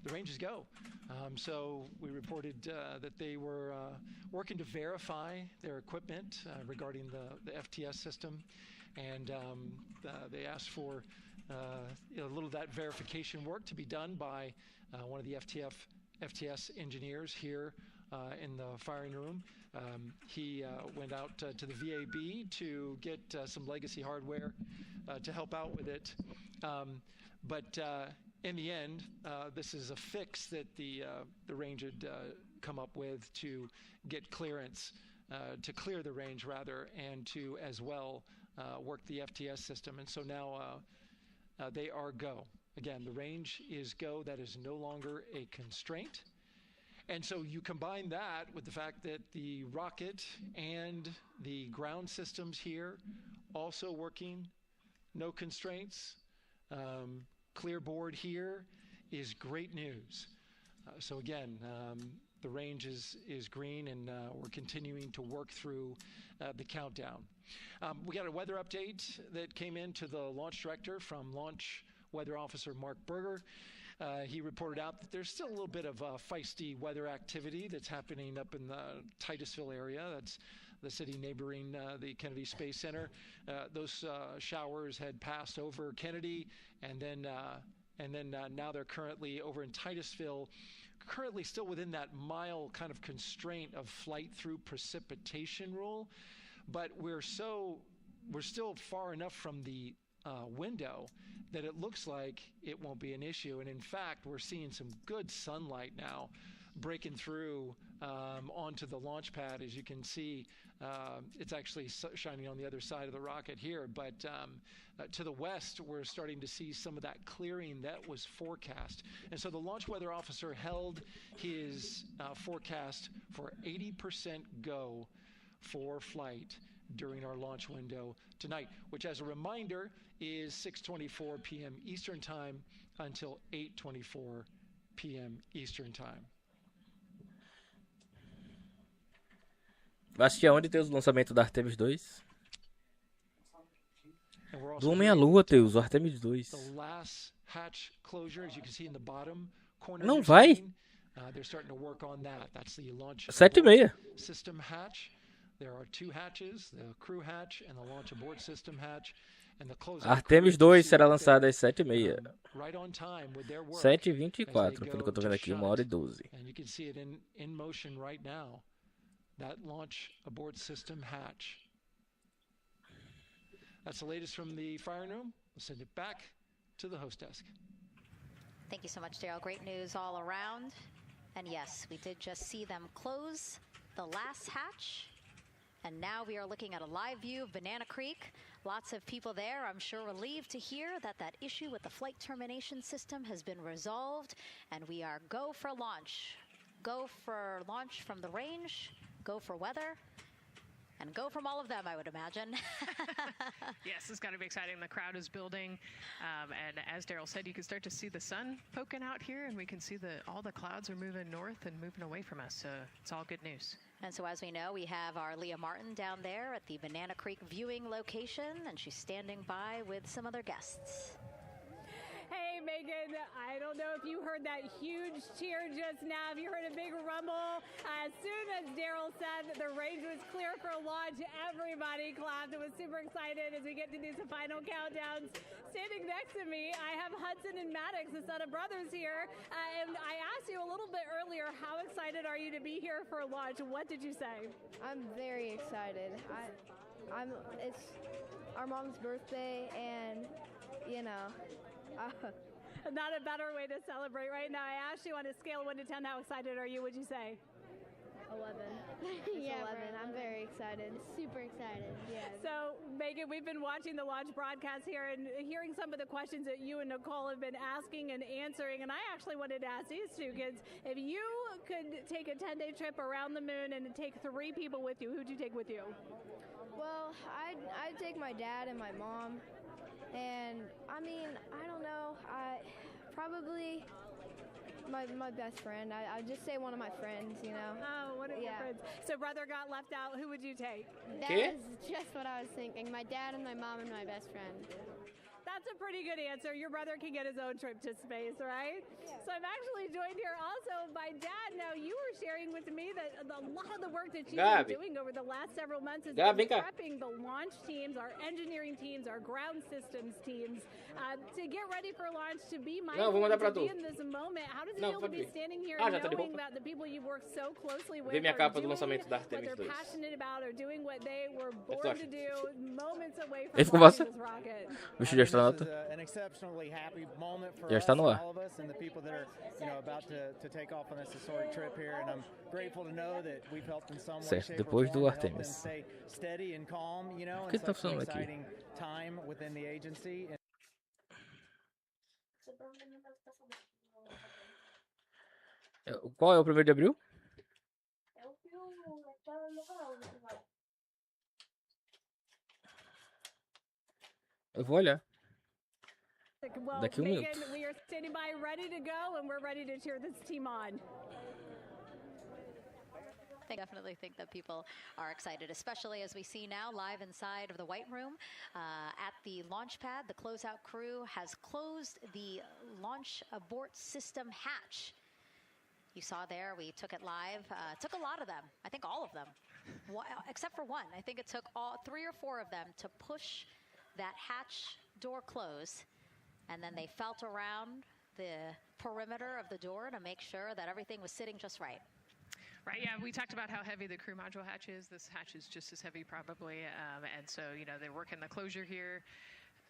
the range is go. So we reported that they were working to verify their equipment regarding the FTS system, and they asked for a little of that verification work to be done by one of the FTS engineers here in the firing room. He went out to the VAB to get some legacy hardware to help out with it. But in the end, this is a fix that the range had come up with to get clearance, to clear the range rather, and to as well work the FTS system. And so now they are go. Again, the range is go. That is no longer a constraint. And so you combine that with the fact that the rocket and the ground systems here also working, no constraints. Clear board here is great news. So again, the range is green, and we're continuing to work through the countdown. We got a weather update that came in to the launch director from Launch Weather Officer Mark Berger. He reported out that there's still a little bit of feisty weather activity that's happening up in the Titusville area. That's the city neighboring the Kennedy Space Center. Those showers had passed over Kennedy, and then now they're currently over in Titusville, currently still within that mile kind of constraint of flight through precipitation rule. But we're still far enough from the window that it looks like it won't be an issue. And in fact, we're seeing some good sunlight now breaking through onto the launch pad. As you can see, it's actually shining on the other side of the rocket here. But to the west, we're starting to see some of that clearing that was forecast. And so the launch weather officer held his forecast for 80% go for flight during our launch window tonight, which, as a reminder, is 6:24 p.m. Eastern Time until 8:24 p.m. Eastern Time. Vai assistir aonde, Teus, o lançamento da Artemis 2? Do Homem à Lua, Teus, o Artemis 2. Não vai? 7h30. Artemis 2 será lançada às 7h30. 7h24, pelo que eu tô vendo aqui, 1h12. That launch abort system hatch. That's the latest from the firing room. We'll send it back to the host desk. Thank you so much, Daryl. Great news all around. And yes, we did just see them close the last hatch. And now we are looking at a live view of Banana Creek. Lots of people there, I'm sure, relieved to hear that that issue with the flight termination system has been resolved. And we are go for launch. Go for launch from the range. Go for weather, and go from all of them, I would imagine. Yes, it's got to be exciting. The crowd is building, and as Daryl said, you can start to see the sun poking out here, and we can see all the clouds are moving north and moving away from us, so it's all good news. And so as we know, we have our Leah Martin down there at the Banana Creek viewing location, and she's standing by with some other guests. Hey, Megan, I don't know if you heard that huge cheer just now. If you heard a big rumble, as soon as Daryl said that the range was clear for launch, everybody clapped. It was super excited as we get to do some final countdowns. Standing next to me, I have Hudson and Maddox, the son of brothers here. And I asked you a little bit earlier, how excited are you to be here for launch? What did you say? I'm very excited. It's our mom's birthday, and, you know, not a better way to celebrate right now. I asked you on a scale of 1 to 10, how excited are you? Would you say? 11. Yeah, 11. I'm very excited. Super excited. Yeah. So, Megan, we've been watching the launch broadcast here and hearing some of the questions that you and Nicole have been asking and answering. And I actually wanted to ask these two kids, if you could take a 10-day trip around the moon and take 3 people with you, who'd you take with you? Well, I'd take my dad and my mom. And, I mean, I don't know, probably my best friend. I'd just say one of my friends, you know. Oh, one of your friends. So brother got left out. Who would you take? That is just what I was thinking. My dad and my mom and my best friend. that's a pretty good answer. Your brother can get his own trip to space, right? Yeah. So I'm actually joined here also by Dad. Now, you were sharing with me that a lot of the work that you've been doing over the last several months is prepping the launch teams, our engineering teams, our ground systems teams, to get ready for launch, to be mindful, to be in this moment. How does it feel to be standing here knowing that the people you've worked so closely with are doing what they're passionate about, or doing what they were born to do, moments away from launching this rocket? Bicho, já está na nota. Já está no ar. Certo, depois do Artemis. O que tá funcionando aqui? Qual é o 1º de abril? Eu vou olhar. Daqui minuto. We are standing by, ready to go, and we're ready to cheer this team on. I definitely think that people are excited, especially as we see now live inside of the White Room at the launch pad. The closeout crew has closed the launch abort system hatch. You saw there, we took it live. Took a lot of them. I think all of them, except for one. I think it took 3 or 4 of them to push that hatch door close, and then they felt around the perimeter of the door to make sure that everything was sitting just right. Right, yeah, we talked about how heavy the crew module hatch is. This hatch is just as heavy probably, and so, you know, they're working the closure here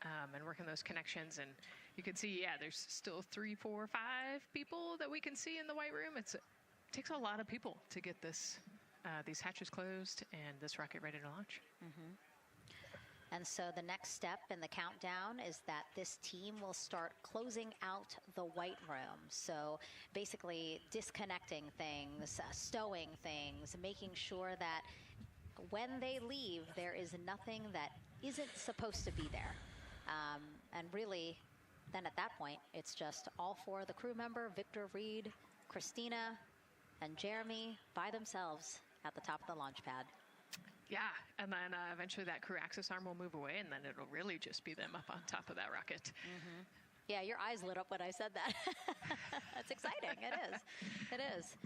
and working those connections, and you can see, yeah, there's still 3, 4, 5 people that we can see in the White Room. It takes a lot of people to get this these hatches closed and this rocket ready to launch. Mm-hmm. And so the next step in the countdown is that this team will start closing out the White Room. So basically disconnecting things, stowing things, making sure that when they leave, there is nothing that isn't supposed to be there. And really, then at that point, it's just all 4 of the crew member, Victor, Reed, Christina, and Jeremy by themselves at the top of the launch pad. Yeah, and then eventually that crew access arm will move away, and then it'll really just be them up on top of that rocket. Mm-hmm. Yeah, your eyes lit up when I said that. That's exciting. It is. It is.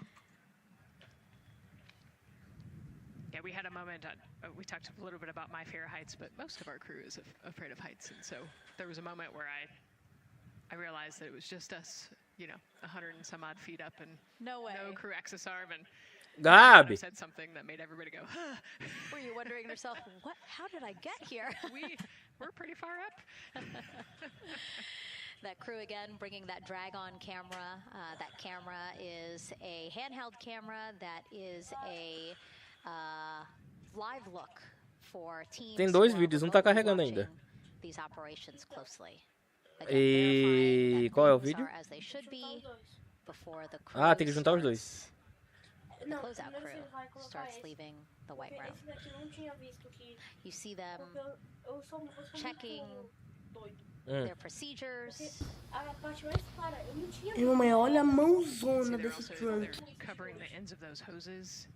Yeah, we had a moment, we talked a little bit about my fear of heights, but most of our crew is afraid of heights. And so there was a moment where I realized that it was just us, you know, 100 and some odd feet up, and no crew access arm, and Gabi said something that made everybody go, huh. Were you wondering to yourself, how did I get here? We're pretty far up. That crew again bringing that drag-on camera. That camera is a handheld camera that is a live look for teams. Tem 2 vídeos, um tá carregando ainda. These operations closely. E qual é o vídeo? Ah, tem que juntar os 2. The closeout crew starts leaving the White Room. You see them checking their procedures. E mamãe, olha a mãozona desse trunk. Covering the ends of those hoses.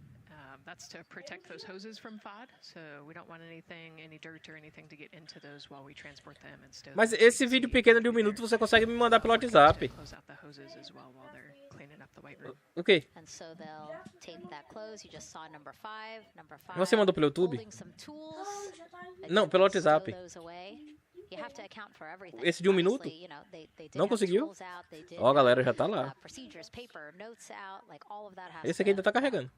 That's to protect those hoses from FOD, so we don't want anything, any dirt or anything to get into those while we transport them and stow. Mas esse vídeo pequeno de 1 minuto você consegue me mandar pelo WhatsApp. Close out the hoses as well while they're cleaning up the White Room. Ok. And so they'll tape that close. You just saw number 5. Você mandou pelo YouTube? Não, pelo WhatsApp. Esse de 1 minuto? Não conseguiu? Ó, a galera já tá lá. Esse aqui ainda tá carregando.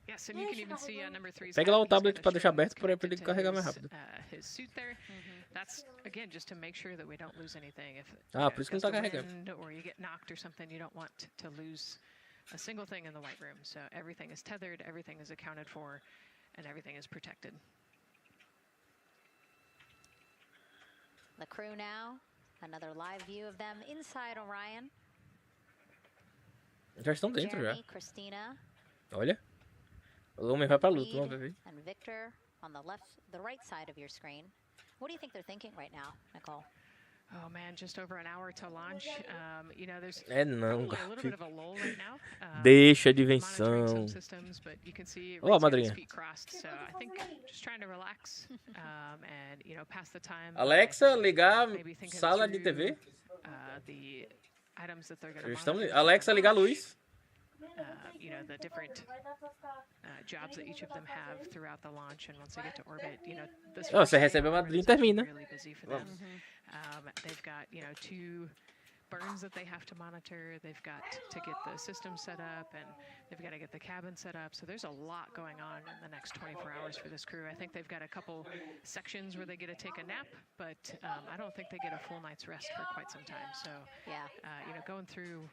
Yes, and you can even see number 3's. Pega lá o tablet para deixar aberto para ele carregar mais rápido. His suit there. That's again just to make sure that we don't lose anything. If por isso que não tá carregando. Or you get knocked or something, you don't want to lose a single thing in the White Room. So everything is tethered, everything is accounted for, and everything is protected. The crew now, another live view of them inside Orion. Já estão dentro já. Christina. Olha. O homem vai pra luta, vamos ver. And Victor on the right side of your screen. What do you think they're thinking right now, Nicole? oh man, just over an hour to launch. You know, there's não, probably a little bit of a lull right now. Deixa a monitoring dimensão. some systems, but you can see Ó, Reed's got his madrinha. feet crossed. So I think just trying to relax and, you know, pass the time. by Alexa, ligar maybe thinking sala de through, TV. The items that they're going to Estamos... Alexa, ligar a luz. you know, the different jobs that each of them have throughout the launch, and once they get to orbit, you know, this Oh, first você day recebe a of orbit madrinha e is actually termina. really busy for them. They've got, you know, 2 burns that they have to monitor. They've got to get the system set up, and they've got to get the cabin set up. So there's a lot going on in the next 24 hours for this crew. I think they've got a couple sections where they get to take a nap, but I don't think they get a full night's rest for quite some time. So, Yeah. You know, going through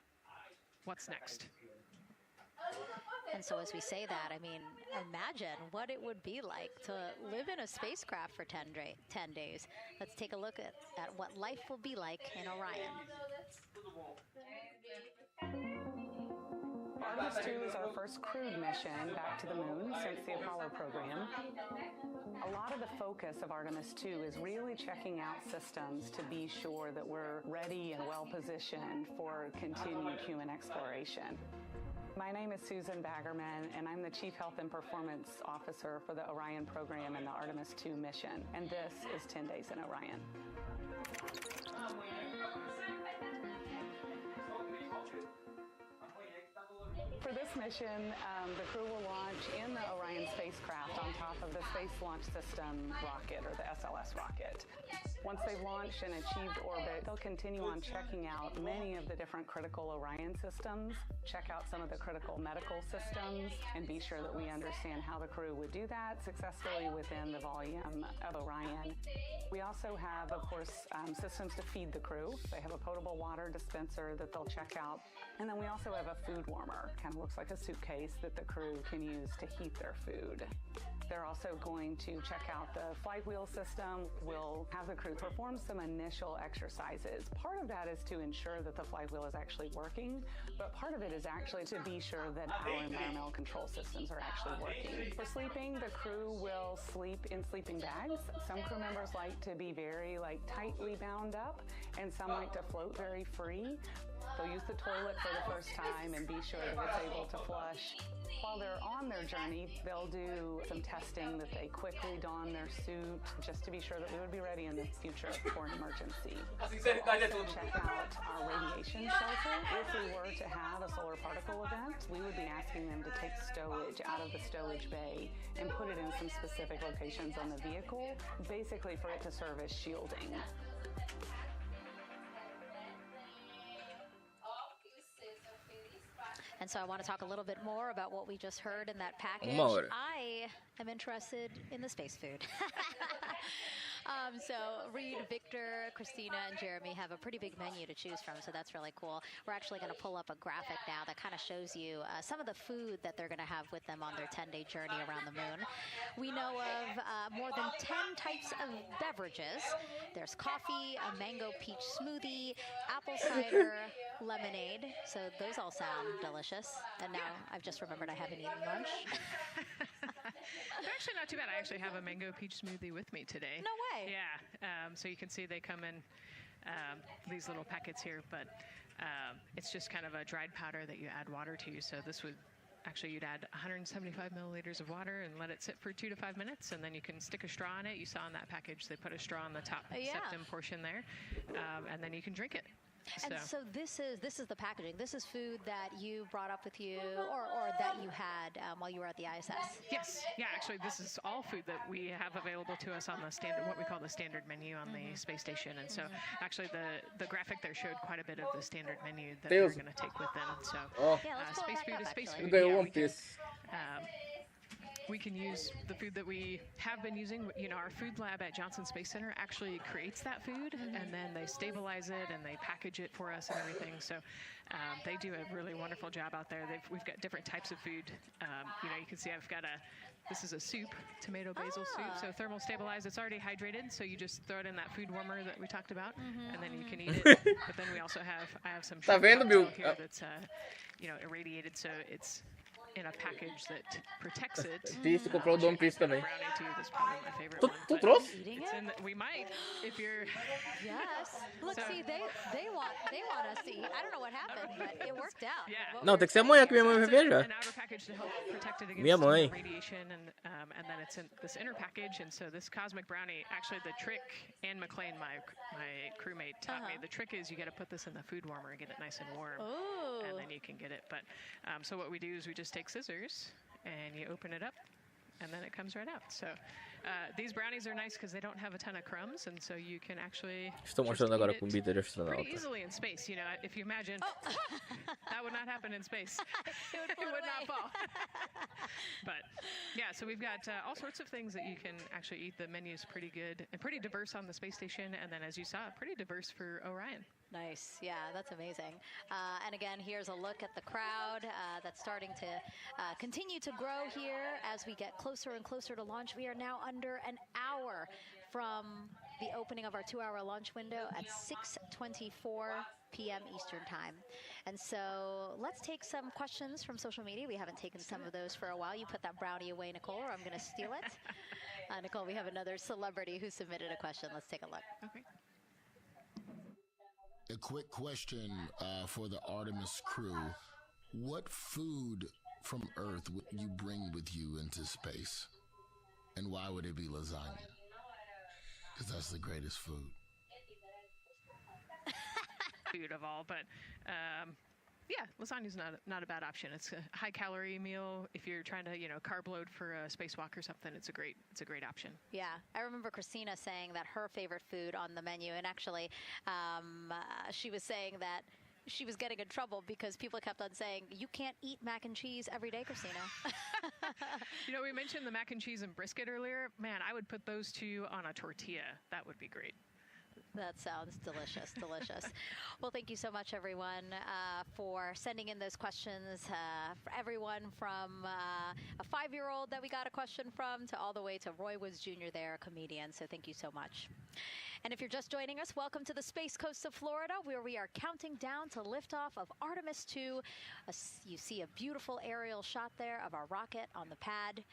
what's next. And so as we say that, I mean, imagine what it would be like to live in a spacecraft for 10 days. Let's take a look at what life will be like in Orion. Artemis 2 is our first crewed mission back to the moon since the Apollo program. A lot of the focus of Artemis 2 is really checking out systems to be sure that we're ready and well positioned for continued human exploration. My name is Susan Baggerman, and I'm the Chief Health and Performance Officer for the Orion program and the Artemis 2 mission. And this is 10 Days in Orion. For this mission, the crew will launch in the Orion spacecraft on top of the Space Launch System rocket, or the SLS rocket. Once they've launched and achieved orbit, they'll continue on checking out many of the different critical Orion systems, check out some of the critical medical systems, and be sure that we understand how the crew would do that successfully within the volume of Orion. We also have, of course, systems to feed the crew. They have a potable water dispenser that they'll check out. And then we also have a food warmer, kind of looks like a suitcase that the crew can use to heat their food. They're also going to check out the flight wheel system. We'll have the crew perform some initial exercises. Part of that is to ensure that the flight wheel is actually working, but part of it is actually to be sure that our environmental control systems are actually working. For sleeping, the crew will sleep in sleeping bags. Some crew members like to be very tightly bound up, and some like to float very free. They'll use the toilet for the first time and be sure that it's able to flush. While they're on their journey, they'll do some testing that they quickly don their suit just to be sure that we would be ready in the future for an emergency. We'll also check out our radiation shelter. If we were to have a solar particle event, we would be asking them to take stowage out of the stowage bay and put it in some specific locations on the vehicle, basically for it to serve as shielding. And so I want to talk a little bit more about what we just heard in that package. More. I am interested in the space food. So Reed, Victor, Christina, and Jeremy have a pretty big menu to choose from, so that's really cool. We're actually going to pull up a graphic now that kind of shows you some of the food that they're going to have with them on their 10-day journey around the moon. We know of more than 10 types of beverages. There's coffee, a mango peach smoothie, apple cider, lemonade. So those all sound delicious. And now I've just remembered I haven't eaten lunch. They're actually not too bad. I actually have a mango peach smoothie with me today. No way. Yeah. So you can see they come in these little packets here, but it's just kind of a dried powder that you add water to. So this would actually, you'd add 175 milliliters of water and let it sit for 2 to 5 minutes, and then you can stick a straw in it. You saw in that package they put a straw in the top septum portion there, and then you can drink it. And so this is the packaging. This is food that you brought up with you, or that you had while you were at the ISS. Yes, yeah. Actually, this is all food that we have available to us on the standard, what we call the standard menu on the space station. And so, actually, the graphic there showed quite a bit of the standard menu that we're going to take with them. So, space food is space food. We can use the food that we have been using. You know, our food lab at Johnson Space Center actually creates that food, and then they stabilize it and they package it for us and everything. So they do a really wonderful job out there. We've got different types of food. You know, you can see I've got this is a soup, tomato basil soup. So thermal stabilized. It's already hydrated, so you just throw it in that food warmer that we talked about, and then you can eat it. But then we also I have some shrimp cocktail here that's you know, irradiated, so it's in a package that protects it. Tem isso, comprou o Dom Pris também. Brownie too, this is probably my favorite Tu, one. tu but trouxe? It's in we might if you're. Yes. Look, So- see, they want us to eat. I don't know what happened, but it worked out. Yeah. What Não, we tem were que ser amanhã que minha mãe vai It's viajar. an outer package to help protect it against Minha mãe. radiation, and then it's in this inner package. And so this cosmic brownie, actually, the trick, Anne McLean, my crewmate, taught me. The trick is you got to put this in the food warmer and get it nice and warm, Ooh. and then you can get it. But so what we do is we just take scissors and you open it up, and then it comes right out. So these brownies are nice because they don't have a ton of crumbs, and so you can actually Estou just mostrando agora eat com it bita de pretty astronauta. easily in space. You know, if you imagine, that would not happen in space. It would, It float would not away. fall. But yeah, so we've got all sorts of things that you can actually eat. The menu's pretty good and pretty diverse on the space station, and then as you saw, pretty diverse for Orion. Nice. Yeah, that's amazing. And again, here's a look at the crowd that's starting to continue to grow here as we get closer and closer to launch. We are now under an hour from the opening of our 2-hour launch window at 6:24 p.m. Eastern Time. And so let's take some questions from social media. We haven't taken some of those for a while. You put that brownie away, Nicole, or I'm going to steal it. Nicole, we have another celebrity who submitted a question. Let's take a look. Okay. A quick question for the Artemis crew. What food from Earth would you bring with you into space? And why would it be lasagna? Because that's the greatest food. Food of all, but yeah, lasagna's not a bad option. It's a high calorie meal. If you're trying to carb load for a spacewalk or something, it's a great option. Yeah, I remember Christina saying that her favorite food on the menu, and actually she was saying that she was getting in trouble because people kept on saying, you can't eat mac and cheese every day, Christina. We mentioned the mac and cheese and brisket earlier. Man, I would put those two on a tortilla. That would be great. That sounds delicious, delicious. Well, thank you so much, everyone, for sending in those questions. For everyone from a 5-year-old that we got a question from to all the way to Roy Woods Jr. there, a comedian. So thank you so much. And if you're just joining us, welcome to the Space Coast of Florida, where we are counting down to liftoff of Artemis 2. You see a beautiful aerial shot there of our rocket on the pad.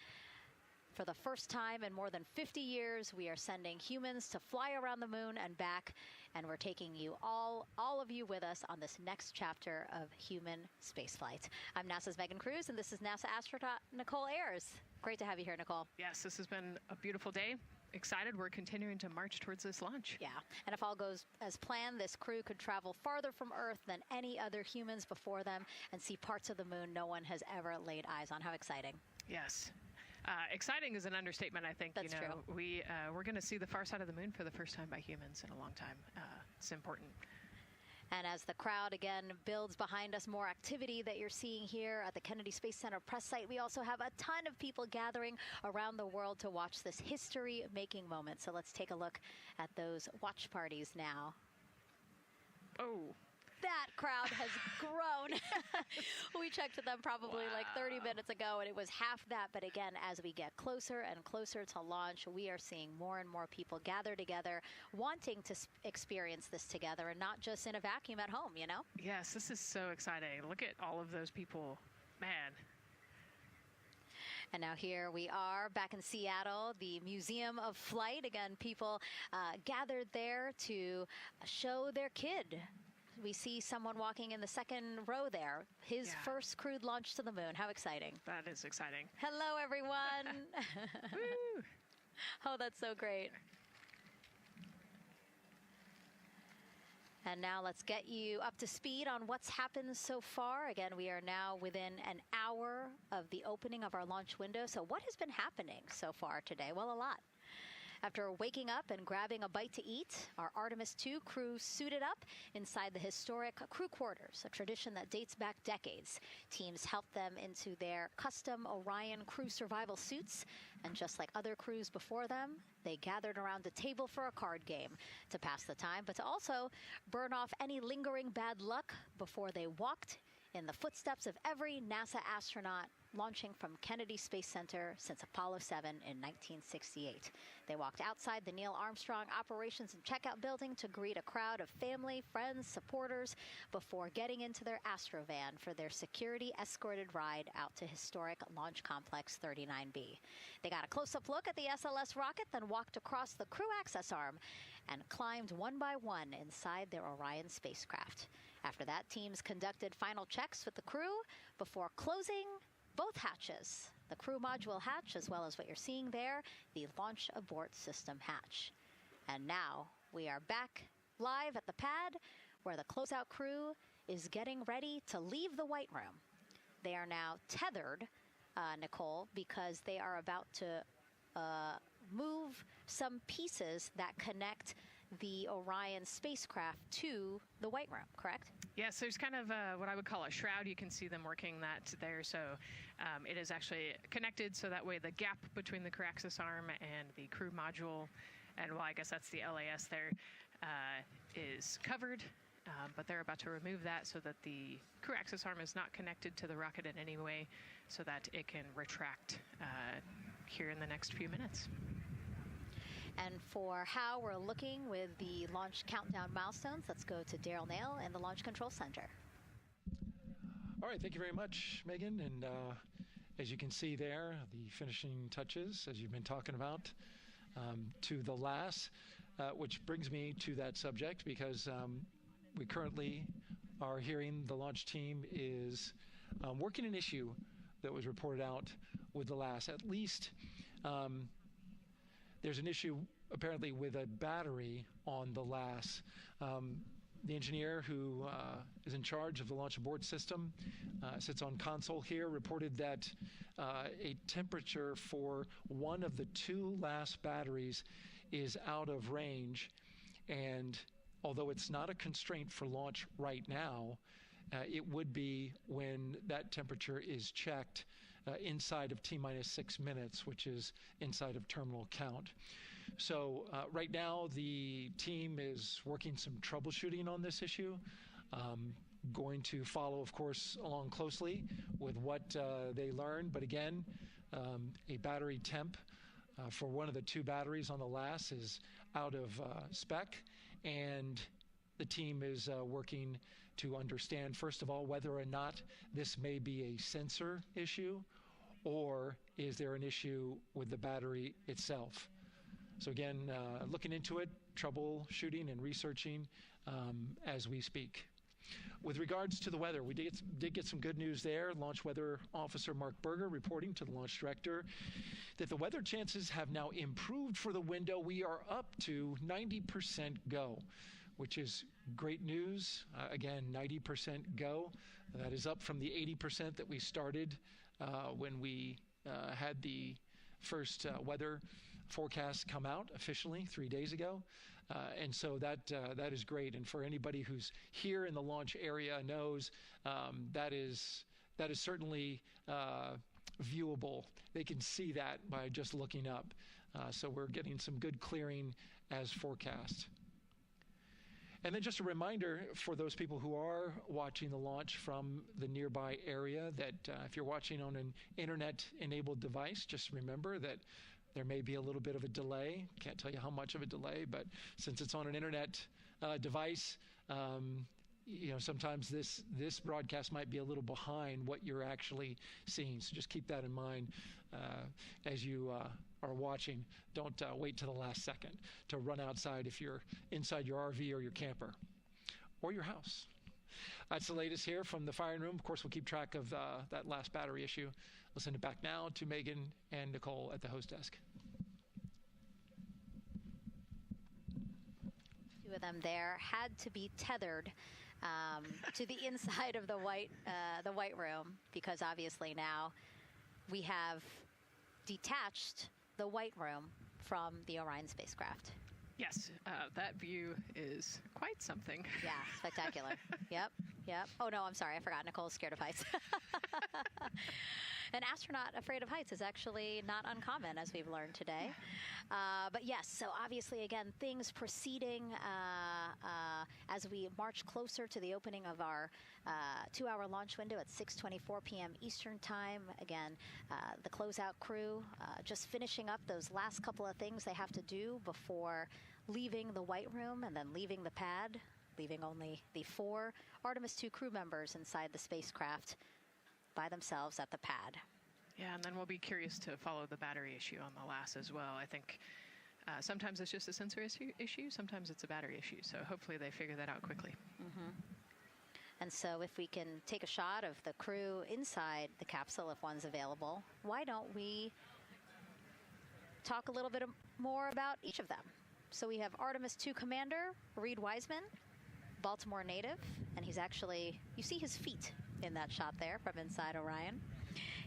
For the first time in more than 50 years, we are sending humans to fly around the moon and back, and we're taking you all of you with us on this next chapter of human spaceflight. I'm NASA's Megan Cruz, and this is NASA astronaut Nicole Ayers. Great to have you here, Nicole. Yes, this has been a beautiful day. Excited. We're continuing to march towards this launch. Yeah, and if all goes as planned, this crew could travel farther from Earth than any other humans before them and see parts of the moon no one has ever laid eyes on. How exciting. Yes. Exciting is an understatement, I think. That's true. We're going to see the far side of the moon for the first time by humans in a long time. It's important. And as the crowd again builds behind us, more activity that you're seeing here at the Kennedy Space Center press site. We also have a ton of people gathering around the world to watch this history-making moment. So let's take a look at those watch parties now. Oh. That crowd has grown. We checked them probably like 30 minutes ago, and it was half that. But again, as we get closer and closer to launch, we are seeing more and more people gather together, wanting to experience this together and not just in a vacuum at home, Yes, this is so exciting. Look at all of those people. Man. And now here we are back in Seattle, the Museum of Flight. Again, people gathered there to show their kid. We see someone walking in the second row there. His first crewed launch to the moon. How exciting. That is exciting. Hello, everyone. Woo. Oh, that's so great. And now let's get you up to speed on what's happened so far. Again, we are now within an hour of the opening of our launch window. So what has been happening so far today? Well, a lot. After waking up and grabbing a bite to eat, our Artemis 2 crew suited up inside the historic crew quarters, a tradition that dates back decades. Teams helped them into their custom Orion crew survival suits, and just like other crews before them, they gathered around a table for a card game to pass the time, but to also burn off any lingering bad luck before they walked in the footsteps of every NASA astronaut launching from Kennedy Space Center since Apollo 7 in 1968. They walked outside the Neil Armstrong Operations and Checkout Building to greet a crowd of family, friends, supporters before getting into their Astrovan for their security-escorted ride out to historic Launch Complex 39B. They got a close-up look at the SLS rocket, then walked across the crew access arm and climbed one by one inside their Orion spacecraft. After that, teams conducted final checks with the crew before closing both hatches, the crew module hatch, as well as what you're seeing there, the launch abort system hatch. And now we are back live at the pad where the closeout crew is getting ready to leave the White Room. They are now tethered, Nicole, because they are about to move some pieces that connect the Orion spacecraft to the White Room, correct? Yes, there's kind of what I would call a shroud. You can see them working that there. So it is actually connected so that way the gap between the crew access arm and the crew module, and well, I guess that's the LAS there, is covered. But they're about to remove that so that the crew access arm is not connected to the rocket in any way so that it can retract here in the next few minutes. And for how we're looking with the launch countdown milestones, let's go to Daryl Nail in the Launch Control Center. All right, thank you very much, Megan. And as you can see there, the finishing touches, as you've been talking about, to the LAS, which brings me to that subject because we currently are hearing the launch team is working an issue that was reported out with the LAS. At least there's an issue apparently with a battery on the LAS. The engineer who is in charge of the launch abort system sits on console here, reported that a temperature for one of the two LAS batteries is out of range, and although it's not a constraint for launch right now, it would be when that temperature is checked inside of T-minus 6 minutes, which is inside of terminal count. So right now the team is working some troubleshooting on this issue. Going to follow, of course, along closely with what they learn. But again, a battery temp for one of the two batteries on the LAS is out of spec, and the team is working to understand, first of all, whether or not this may be a sensor issue or is there an issue with the battery itself. So again, looking into it, troubleshooting and researching as we speak. With regards to the weather, we did get some good news there. Launch Weather Officer Mark Berger reporting to the launch director that the weather chances have now improved for the window. We are up to 90% go, which is great news. Again, 90% go. That is up from the 80% that we started when we had the first weather forecast come out officially 3 days ago. And so that is great. And for anybody who's here in the launch area knows that is certainly viewable. They can see that by just looking up. So we're getting some good clearing as forecast. And then just a reminder for those people who are watching the launch from the nearby area that if you're watching on an internet-enabled device, just remember that there may be a little bit of a delay. Can't tell you how much of a delay, but since it's on an internet device, sometimes this broadcast might be a little behind what you're actually seeing. So just keep that in mind as you are watching. Don't wait till the last second to run outside if you're inside your RV or your camper or your house. That's the latest here from the firing room. Of course, we'll keep track of that last battery issue. We'll send it back now to Megan and Nicole at the host desk. Two of them there had to be tethered to the inside of the white room because obviously now we have detached the White Room from the Orion spacecraft. Yes, that view is quite something. Yeah, spectacular. Yep. Oh, no, I'm sorry. I forgot. Nicole's scared of heights. An astronaut afraid of heights is actually not uncommon, as we've learned today. But yes, so obviously, again, things proceeding as we march closer to the opening of our 2-hour launch window at 6:24 p.m. Eastern Time. Again, the closeout crew just finishing up those last couple of things they have to do before leaving the White Room and then leaving the pad, leaving only the 4 Artemis 2 crew members inside the spacecraft by themselves at the pad. Yeah, and then we'll be curious to follow the battery issue on the LAS as well. I think sometimes it's just a sensor issue, sometimes it's a battery issue. So hopefully they figure that out quickly. And so if we can take a shot of the crew inside the capsule, if one's available, why don't we talk a little bit more about each of them? So we have Artemis 2 Commander, Reed Wiseman, Baltimore native, and he's actually, you see his feet in that shot there from inside Orion.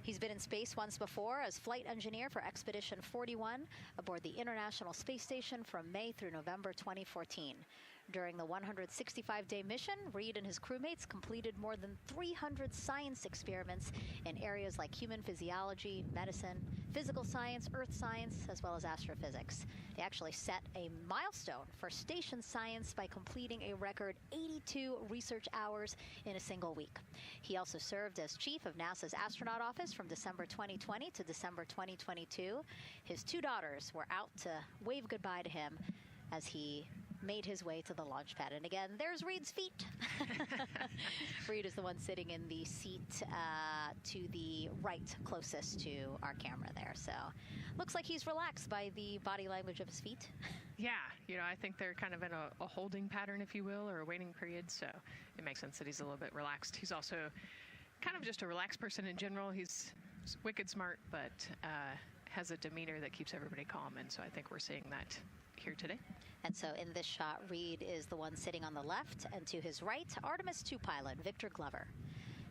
He's been in space once before as flight engineer for Expedition 41 aboard the International Space Station from May through November 2014. During the 165-day mission, Reed and his crewmates completed more than 300 science experiments in areas like human physiology, medicine, physical science, earth science, as well as astrophysics. They actually set a milestone for station science by completing a record 82 research hours in a single week. He also served as chief of NASA's astronaut office from December 2020 to December 2022. His 2 daughters were out to wave goodbye to him as he made his way to the launch pad. And again, there's Reed's feet. Reed is the one sitting in the seat to the right, closest to our camera there. So looks like he's relaxed by the body language of his feet. Yeah, you know, I think they're kind of in a holding pattern, if you will, or a waiting period. So it makes sense that he's a little bit relaxed. He's also kind of just a relaxed person in general. He's wicked smart, but has a demeanor that keeps everybody calm. And so I think we're seeing that here today. And so in this shot, Reed is the one sitting on the left, and to his right, Artemis 2 pilot Victor Glover.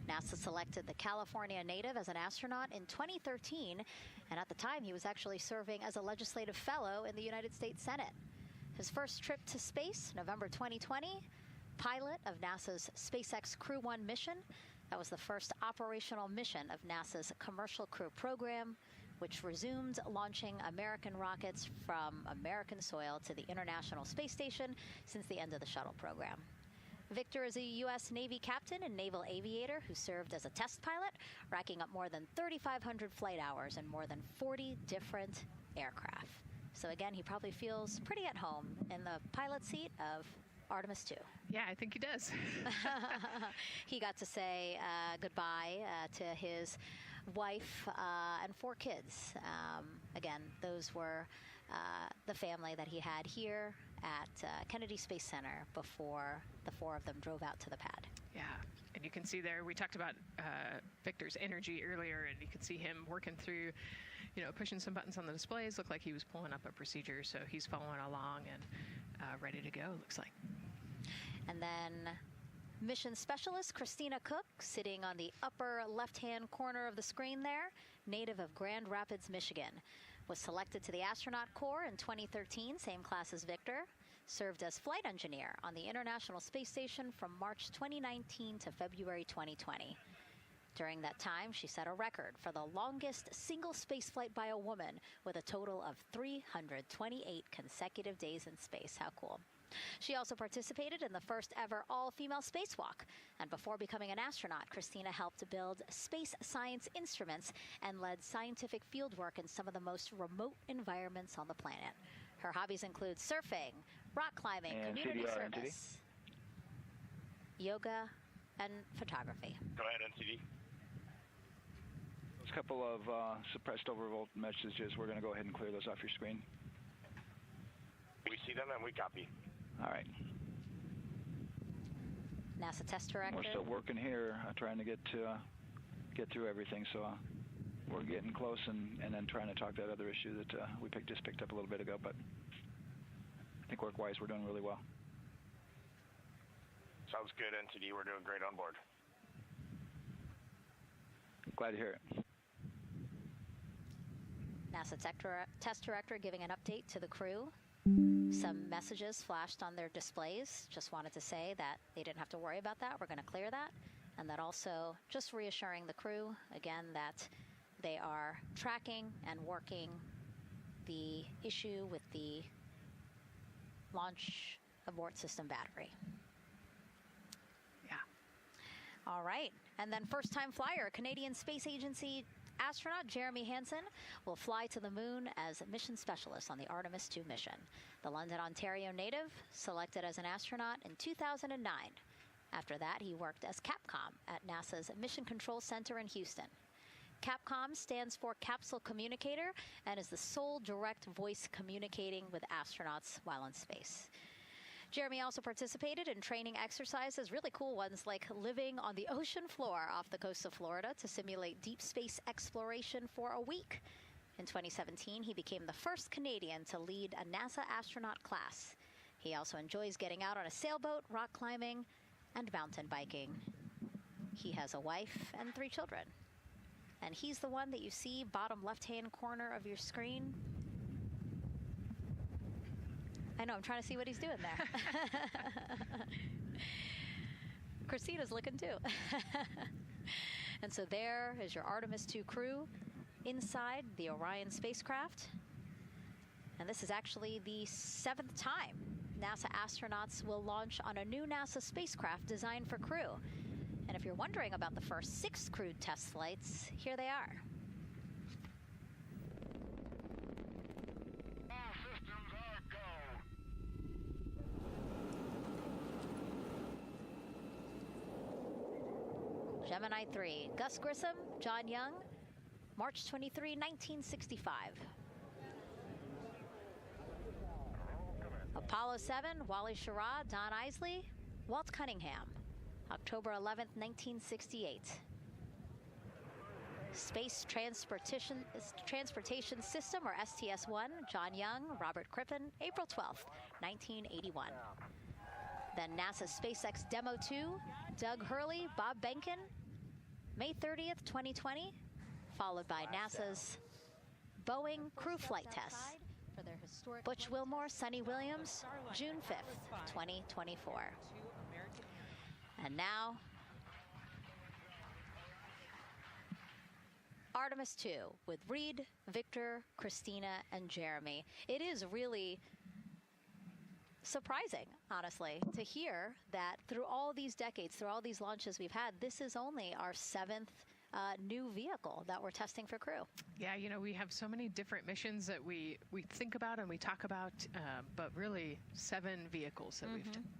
NASA selected the California native as an astronaut in 2013, and at the time he was actually serving as a legislative fellow in the United States Senate. His first trip to space, November 2020, pilot of NASA's SpaceX Crew 1 mission. That was the first operational mission of NASA's Commercial Crew program, which resumed launching American rockets from American soil to the International Space Station since the end of the shuttle program. Victor is a U.S. Navy captain and naval aviator who served as a test pilot, racking up more than 3,500 flight hours in more than 40 different aircraft. So again, he probably feels pretty at home in the pilot seat of Artemis 2. Yeah, I think he does. He got to say goodbye to his wife and 4 kids. Again, those were the family that he had here at Kennedy Space Center before the 4 of them drove out to the pad. Yeah, and you can see there, we talked about Victor's energy earlier, and you can see him working through, you know, pushing some buttons on the displays. Looked like he was pulling up a procedure, so he's following along and ready to go, looks like. And then mission specialist Christina Cook, sitting on the upper left-hand corner of the screen there, native of Grand Rapids, Michigan, was selected to the Astronaut Corps in 2013, same class as Victor, served as flight engineer on the International Space Station from March 2019 to February 2020. During that time, she set a record for the longest single spaceflight by a woman with a total of 328 consecutive days in space. How cool. She also participated in the first ever all-female spacewalk. And before becoming an astronaut, Christina helped build space science instruments and led scientific fieldwork in some of the most remote environments on the planet. Her hobbies include surfing, rock climbing, and community CDR, service, yoga, and photography. Go ahead, NCD. Those couple of suppressed overvolt messages, we're going to go ahead and clear those off your screen. We see them and we copy. All right. NASA test director. We're still working here, trying to get through everything. So we're getting close, and then trying to talk that other issue that we just picked up a little bit ago. But I think work-wise, we're doing really well. Sounds good, NTD. We're doing great on board. Glad to hear it. NASA test director giving an update to the crew. Some messages flashed on their displays. Just wanted to say that they didn't have to worry about that. We're going to clear that. And that also just reassuring the crew, again, that they are tracking and working the issue with the launch abort system battery. Yeah. All right. And then first-time flyer, Canadian Space Agency astronaut Jeremy Hansen will fly to the moon as mission specialist on the Artemis II mission. The London, Ontario native selected as an astronaut in 2009. After that, he worked as Capcom at NASA's Mission Control Center in Houston. Capcom stands for Capsule Communicator and is the sole direct voice communicating with astronauts while in space. Jeremy also participated in training exercises, really cool ones like living on the ocean floor off the coast of Florida to simulate deep space exploration for a week. In 2017, he became the first Canadian to lead a NASA astronaut class. He also enjoys getting out on a sailboat, rock climbing, and mountain biking. He has a wife and 3 children. And he's the one that you see bottom left-hand corner of your screen. I know, I'm trying to see what he's doing there. Christina's looking too. And so there is your Artemis II crew inside the Orion spacecraft. And this is actually the 7th time NASA astronauts will launch on a new NASA spacecraft designed for crew. And if you're wondering about the first 6 crewed test flights, here they are. All systems are go. Gemini 3, Gus Grissom, John Young, March 23, 1965. Apollo 7, Wally Schirra, Don Isley, Walt Cunningham, October 11, 1968. Space Transportation System, or STS-1, John Young, Robert Crippen, April 12, 1981. Then NASA SpaceX Demo 2, Doug Hurley, Bob Behnken, May 30th, 2020, followed by NASA's Boeing crew flight tests. Butch Wilmore, Sonny Williams, June 5th, 2024. And now, Artemis II with Reed, Victor, Christina, and Jeremy. It is really surprising, honestly, to hear that through all these decades, through all these launches we've had, this is only our 7th new vehicle that we're testing for crew. Yeah, you know, we have so many different missions that we think about and we talk about, but really 7 vehicles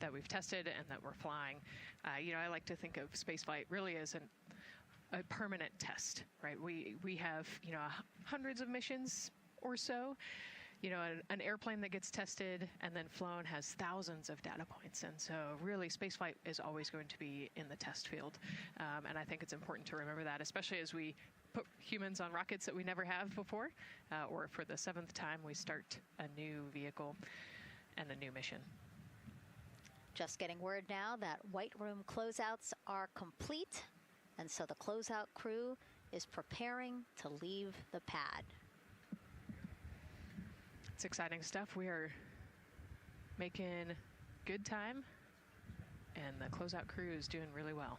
that we've tested and that we're flying. You know, I like to think of spaceflight really as a permanent test, right? We have, you know, hundreds of missions or so. You know, an airplane that gets tested and then flown has thousands of data points. And so really spaceflight is always going to be in the test field. And I think it's important to remember that, especially as we put humans on rockets that we never have before, or for the 7th time we start a new vehicle and a new mission. Just getting word now that White Room closeouts are complete. And so the closeout crew is preparing to leave the pad. It's exciting stuff. We are making good time, and the closeout crew is doing really well.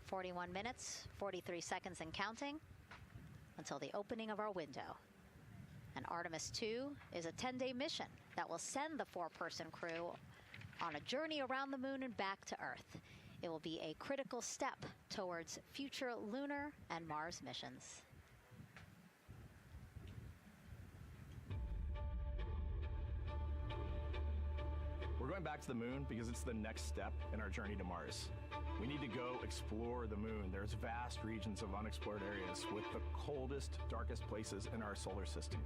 41 minutes, 43 seconds and counting until the opening of our window. And Artemis II is a 10-day mission that will send the 4-person crew on a journey around the moon and back to Earth. It will be a critical step towards future lunar and Mars missions. We're going back to the moon because it's the next step in our journey to Mars. We need to go explore the moon. There's vast regions of unexplored areas with the coldest, darkest places in our solar system.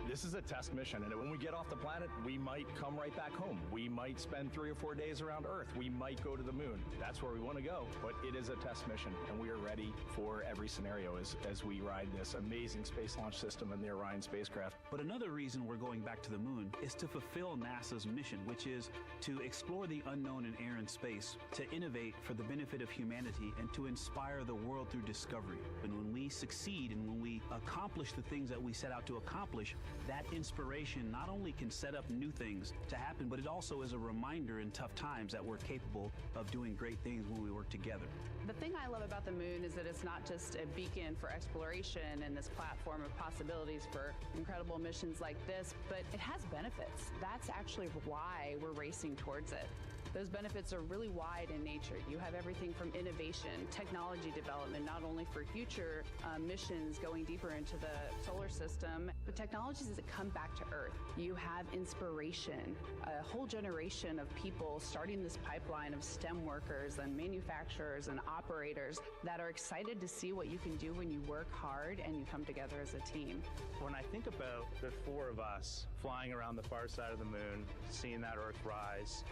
This is a test mission, and when we get off the planet, we might come right back home. We might spend 3 or 4 days around Earth. We might go to the moon. That's where we want to go, but it is a test mission, and we are ready for every scenario as we ride this amazing space launch system in the Orion spacecraft. But another reason we're going back to the moon is to fulfill NASA's mission, which is to explore the unknown in air and space, to innovate for the benefit of humanity, and to inspire the world through discovery. And when we succeed and when we accomplish the things that we set out to accomplish, that inspiration not only can set up new things to happen, but it also is a reminder in tough times that we're capable of doing great things when we work together. The thing I love about the moon is that it's not just a beacon for exploration and this platform of possibilities for incredible missions like this, but it has benefits. That's actually why we're racing towards it. Those benefits are really wide in nature. You have everything from innovation, technology development, not only for future missions going deeper into the solar system, but technologies that come back to Earth. You have inspiration, a whole generation of people starting this pipeline of STEM workers and manufacturers and operators that are excited to see what you can do when you work hard and you come together as a team. When I think about the four of us flying around the far side of the moon, seeing that Earth rise,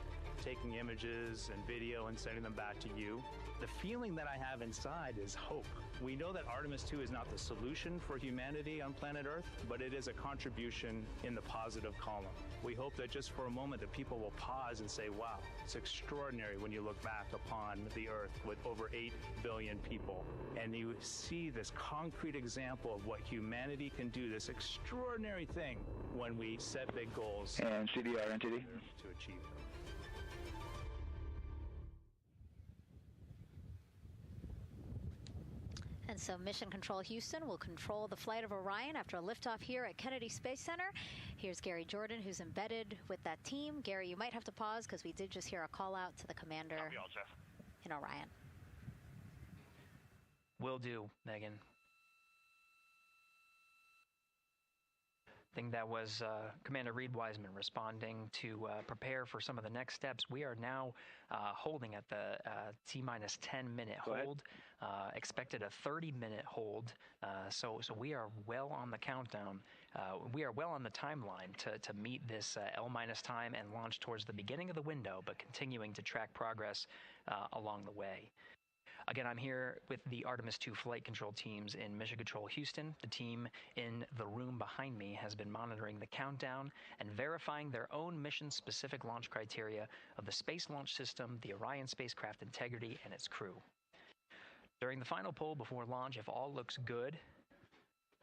taking images and video and sending them back to you, the feeling that I have inside is hope. We know that Artemis 2 is not the solution for humanity on planet Earth, but it is a contribution in the positive column. We hope that just for a moment that people will pause and say, wow, it's extraordinary when you look back upon the Earth with over 8 billion people, and you see this concrete example of what humanity can do, this extraordinary thing when we set big goals. And CDR NTD? To achieve them. And so Mission Control Houston will control the flight of Orion after a liftoff here at Kennedy Space Center. Here's Gary Jordan, who's embedded with that team. Gary, you might have to pause because we did just hear a call out to the commander in Orion. Will do, Megan. I think that was Commander Reed Wiseman responding to prepare for some of the next steps. We are now holding at the T-minus 10-minute hold. Expected a 30-minute hold. So we are well on the countdown. We are well on the timeline to meet this L-minus time and launch towards the beginning of the window, but continuing to track progress along the way. Again, I'm here with the Artemis 2 flight control teams in Mission Control Houston. The team in the room behind me has been monitoring the countdown and verifying their own mission-specific launch criteria of the Space Launch System, the Orion spacecraft integrity, and its crew. During the final poll before launch, if all looks good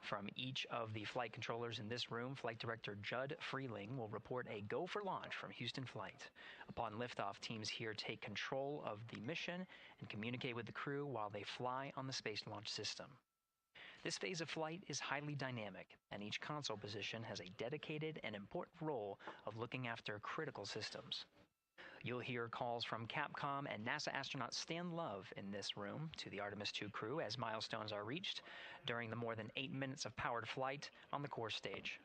from each of the flight controllers in this room, Flight Director Judd Freeling will report a go for launch from Houston Flight. Upon liftoff, teams here take control of the mission and communicate with the crew while they fly on the Space Launch System. This phase of flight is highly dynamic, and each console position has a dedicated and important role of looking after critical systems. You'll hear calls from Capcom and NASA astronaut Stan Love in this room to the Artemis 2 crew as milestones are reached during the more than 8 minutes of powered flight on the core stage.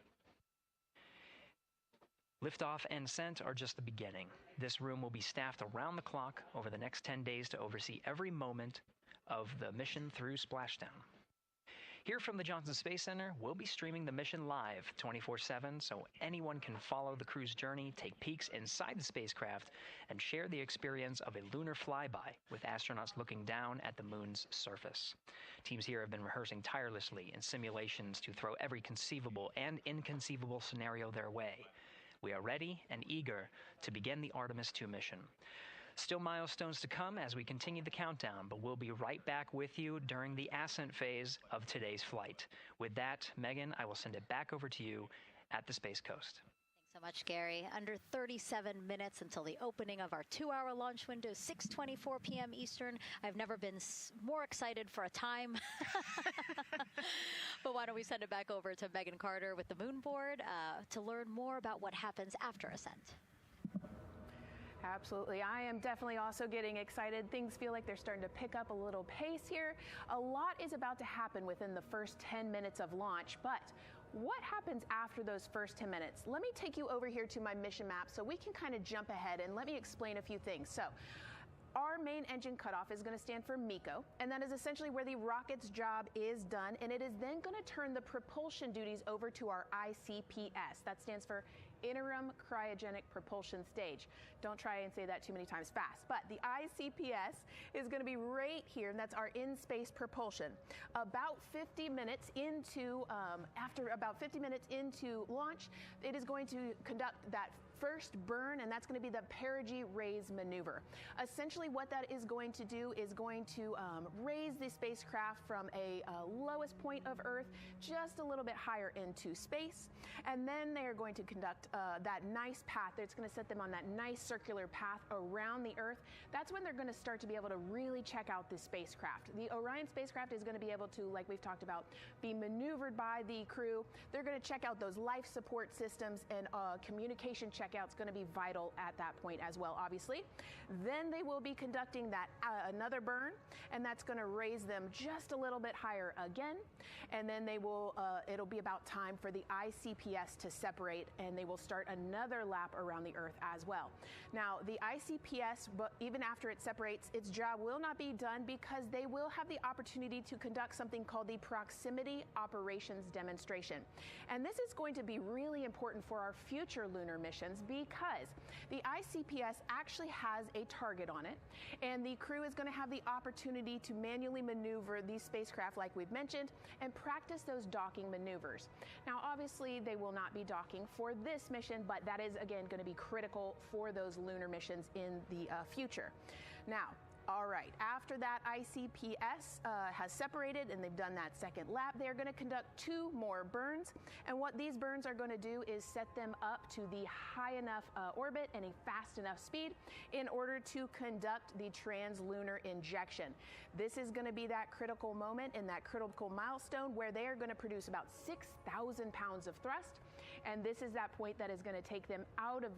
Liftoff and ascent are just the beginning. This room will be staffed around the clock over the next 10 days to oversee every moment of the mission through splashdown. Here from the Johnson Space Center, we'll be streaming the mission live 24/7 so anyone can follow the crew's journey, take peeks inside the spacecraft, and share the experience of a lunar flyby with astronauts looking down at the moon's surface. Teams here have been rehearsing tirelessly in simulations to throw every conceivable and inconceivable scenario their way. We are ready and eager to begin the Artemis 2 mission. Still milestones to come as we continue the countdown, but we'll be right back with you during the ascent phase of today's flight. With that, Megan, I will send it back over to you at the Space Coast. Thanks so much, Gary. Under 37 minutes until the opening of our 2-hour launch window, 6:24 p.m. Eastern. I've never been more excited for a time. But why don't we send it back over to Megan Carter with the Moon Board to learn more about what happens after ascent. Absolutely. I am definitely also getting excited. Things feel like they're starting to pick up a little pace here. A lot is about to happen within the first 10 minutes of launch, but what happens after those first 10 minutes? Let me take you over here to my mission map so we can kind of jump ahead and let me explain a few things. So, our main engine cutoff is going to stand for MECO, and that is essentially where the rocket's job is done, and it is then going to turn the propulsion duties over to our ICPS. That stands for Interim Cryogenic Propulsion Stage. Don't try and say that too many times fast, but the ICPS is going to be right here, and that's our in-space propulsion. About 50 minutes into, after about 50 minutes into launch, it is going to conduct that first burn, and that's going to be the perigee raise maneuver. Essentially what that is going to do is going to raise the spacecraft from a lowest point of Earth just a little bit higher into space, and then they are going to conduct that nice path that's going to set them on that nice circular path around the Earth. That's when they're going to start to be able to really check out the spacecraft. The Orion spacecraft is going to be able to, like we've talked about, be maneuvered by the crew. They're going to check out those life support systems, and communication checkout's going to be vital at that point as well, obviously. Then they will be conducting that another burn, and that's going to raise them just a little bit higher again. And then they will, it'll be about time for the ICPS to separate, and they will start another lap around the Earth as well. Now, the ICPS, but even after it separates, its job will not be done because they will have the opportunity to conduct something called the Proximity Operations Demonstration. And this is going to be really important for our future lunar missions because the ICPS actually has a target on it, and the crew is going to have the opportunity to manually maneuver these spacecraft like we've mentioned and practice those docking maneuvers. Now, obviously, they will not be docking for this mission, but that is, again, going to be critical for those lunar missions in the future. Now, all right, after that ICPS has separated and they've done that second lap, they're going to conduct 2 more burns. And what these burns are going to do is set them up to the high enough orbit and a fast enough speed in order to conduct the translunar injection. This is going to be that critical moment and that critical milestone where they are going to produce about 6,000 pounds of thrust. And this is that point that is going to take them out of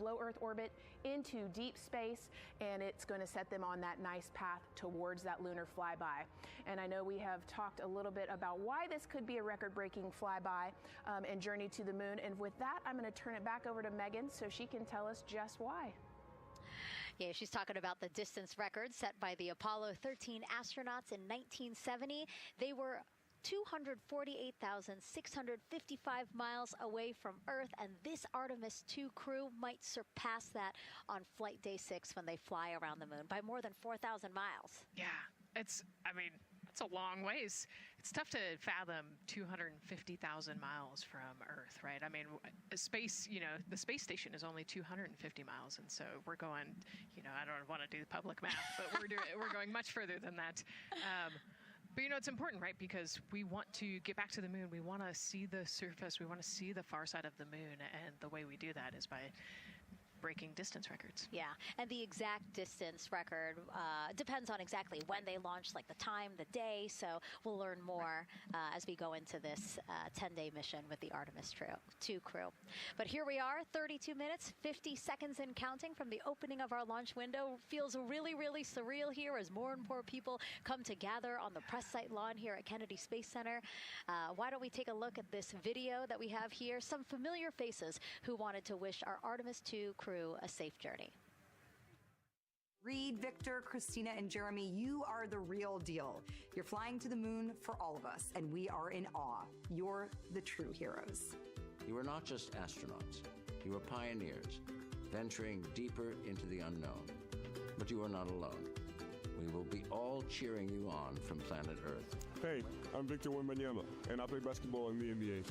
low Earth orbit into deep space, and it's going to set them on that nice path towards that lunar flyby. And I know we have talked a little bit about why this could be a record-breaking flyby and journey to the moon. And with that, I'm going to turn it back over to Megan so she can tell us just why. Yeah, she's talking about the distance record set by the Apollo 13 astronauts in 1970. They were 248,655 miles away from Earth, and this Artemis 2 crew might surpass that on flight day 6 when they fly around the moon by more than 4,000 miles. Yeah, it's a long ways. It's tough to fathom 250,000 miles from Earth, right? I mean, space, the space station is only 250 miles, and so we're going, I don't want to do the public math, but we're going much further than that. But it's important, right? Because we want to get back to the moon. We want to see the surface. We want to see the far side of the moon. And the way we do that is by breaking distance records. Yeah, and the exact distance record depends on exactly when they launch, like the time, the day. So we'll learn more as we go into this 10-day mission with the Artemis 2 crew. But here we are, 32 minutes, 50 seconds and counting from the opening of our launch window. Feels really, really surreal here as more and more people come to gather on the press site lawn here at Kennedy Space Center. Why don't we take a look at this video that we have here? Some familiar faces who wanted to wish our Artemis 2 crew a safe journey. Reed, Victor, Christina, and Jeremy, you are the real deal. You're flying to the moon for all of us, and we are in awe. You're the true heroes. You are not just astronauts. You are pioneers, venturing deeper into the unknown. But you are not alone. We will be all cheering you on from planet Earth. Hey, I'm Victor Wembanyama, and I play basketball in the NBA.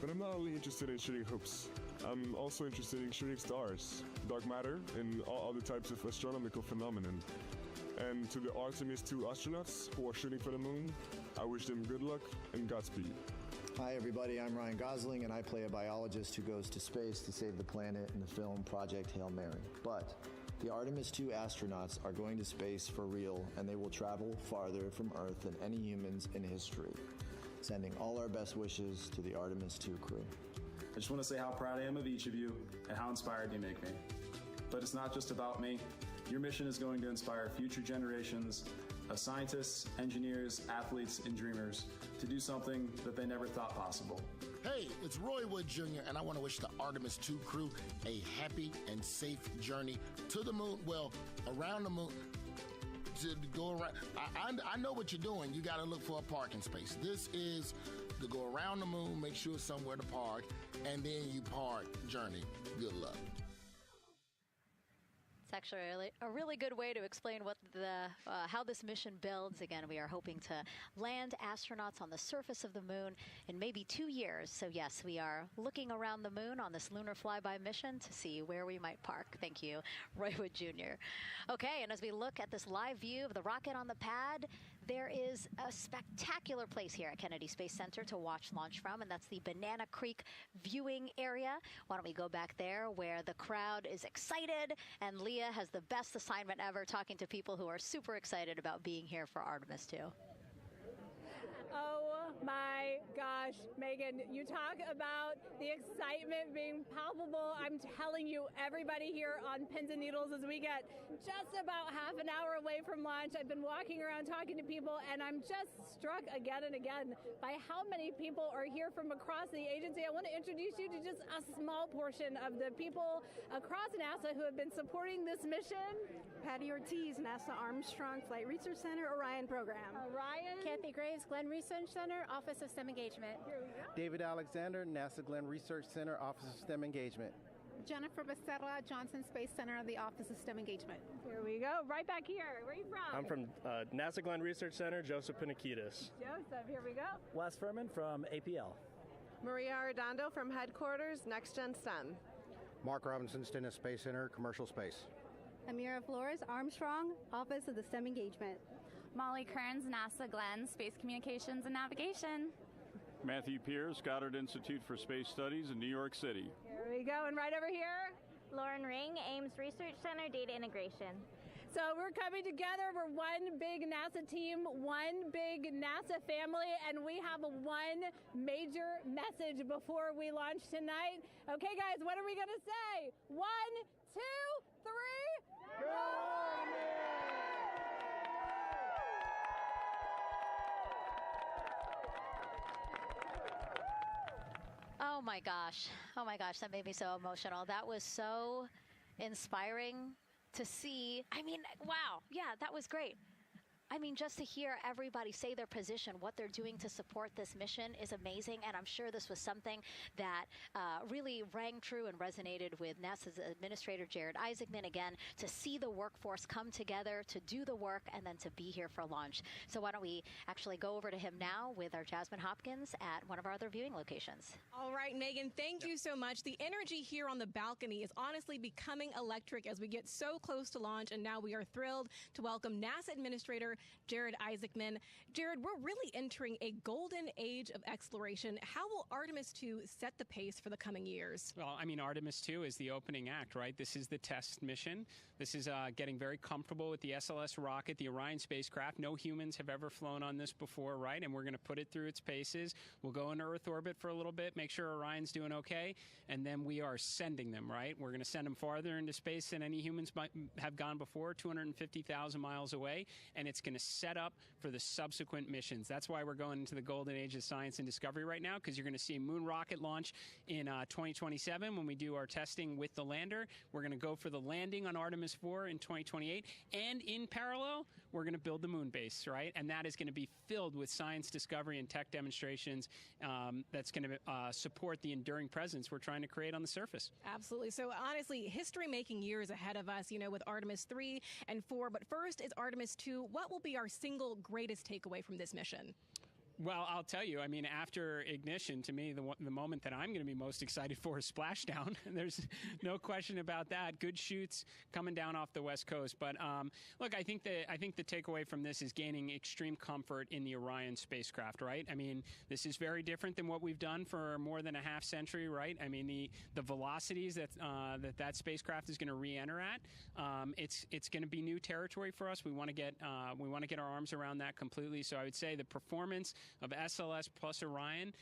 But I'm not only interested in shooting hoops. I'm also interested in shooting stars, dark matter, and all other types of astronomical phenomenon. And to the Artemis 2 astronauts who are shooting for the moon, I wish them good luck and Godspeed. Hi everybody, I'm Ryan Gosling, and I play a biologist who goes to space to save the planet in the film Project Hail Mary. But the Artemis 2 astronauts are going to space for real, and they will travel farther from Earth than any humans in history. Sending all our best wishes to the Artemis 2 crew. I just want to say how proud I am of each of you and how inspired you make me. But it's not just about me. Your mission is going to inspire future generations of scientists, engineers, athletes, and dreamers to do something that they never thought possible. Hey, it's Roy Wood Jr., and I want to wish the Artemis 2 crew a happy and safe journey to the moon, well, around the moon. To go around. I know what you're doing. You got to look for a parking space. This is to go around the moon, make sure somewhere to park, and then you park journey. Good luck. actually a really good way to explain what how this mission builds. Again, we are hoping to land astronauts on the surface of the moon in maybe 2 years. So yes, we are looking around the moon on this lunar flyby mission to see where we might park. Thank you, Roywood Jr. Okay, and as we look at this live view of the rocket on the pad, there is a spectacular place here at Kennedy Space Center to watch launch from, and that's the Banana Creek viewing area. Why don't we go back there where the crowd is excited, and Leah has the best assignment ever talking to people who are super excited about being here for Artemis 2. Oh my gosh, Megan, you talk about the excitement being palpable. I'm telling you, everybody here on pins and needles as we get just about half an hour away from launch. I've been walking around talking to people, and I'm just struck again and again by how many people are here from across the agency. I want to introduce you to just a small portion of the people across NASA who have been supporting this mission. Patty Ortiz, NASA Armstrong Flight Research Center, Orion Program. Orion. Kathy Graves, Glenn Research Center, Office of STEM Engagement. David Alexander, NASA Glenn Research Center, Office of STEM Engagement. Jennifer Becerra, Johnson Space Center, the Office of STEM Engagement. Here we go, right back here. Where are you from? I'm from NASA Glenn Research Center, Joseph Pinakitis. Joseph, here we go. Wes Furman from APL. Maria Arredondo from Headquarters, Next Gen STEM. Mark Robinson, Stennis Space Center, Commercial Space. Amira Flores, Armstrong, Office of the STEM Engagement. Molly Kearns, NASA Glenn, Space Communications and Navigation. Matthew Pierce, Goddard Institute for Space Studies in New York City. Here we go, and right over here. Lauren Ring, Ames Research Center, Data Integration. So we're coming together. We're one big NASA team, one big NASA family, and we have one major message before we launch tonight. Okay, guys, what are we going to say? 1, 2, 3, go! Oh my gosh. Oh my gosh, that made me so emotional. That was so inspiring to see. I mean, wow. Yeah, that was great. I mean, just to hear everybody say their position, what they're doing to support this mission is amazing. And I'm sure this was something that really rang true and resonated with NASA's Administrator Jared Isaacman, again, to see the workforce come together to do the work and then to be here for launch. So why don't we actually go over to him now with our Jasmine Hopkins at one of our other viewing locations. All right, Megan, thank you so much. The energy here on the balcony is honestly becoming electric as we get so close to launch, and now we are thrilled to welcome NASA Administrator Jared Isaacman. Jared, we're really entering a golden age of exploration. How will Artemis 2 set the pace for the coming years? Well, I mean, Artemis 2 is the opening act, right? This is the test mission. This is getting very comfortable with the SLS rocket, the Orion spacecraft. No humans have ever flown on this before, right? And we're going to put it through its paces. We'll go into Earth orbit for a little bit, make sure Orion's doing okay, and then we are sending them, right? We're going to send them farther into space than any humans might have gone before, 250,000 miles away, and it's going to set up for the subsequent missions. That's why we're going into the golden age of science and discovery right now, because you're going to see moon rocket launch in 2027 when we do our testing with the lander. We're going to go for the landing on Artemis 4 in 2028, and in parallel, we're going to build the moon base, right? And that is going to be filled with science discovery and tech demonstrations that's going to support the enduring presence we're trying to create on the surface. Absolutely. So honestly, history-making years ahead of us, you know, with Artemis 3 and 4. But first is Artemis 2. What will be our single greatest takeaway from this mission? Well, I'll tell you, I mean, after ignition, to me, the moment that I'm going to be most excited for is splashdown. There's no question about that. Good shoots coming down off the West Coast. But look, I think the takeaway from this is gaining extreme comfort in the Orion spacecraft, right? I mean, this is very different than what we've done for more than a half century, right? I mean, the velocities that spacecraft is going to re-enter at, it's going to be new territory for us. We want to get our arms around that completely. So I would say the performance of SLS plus Orion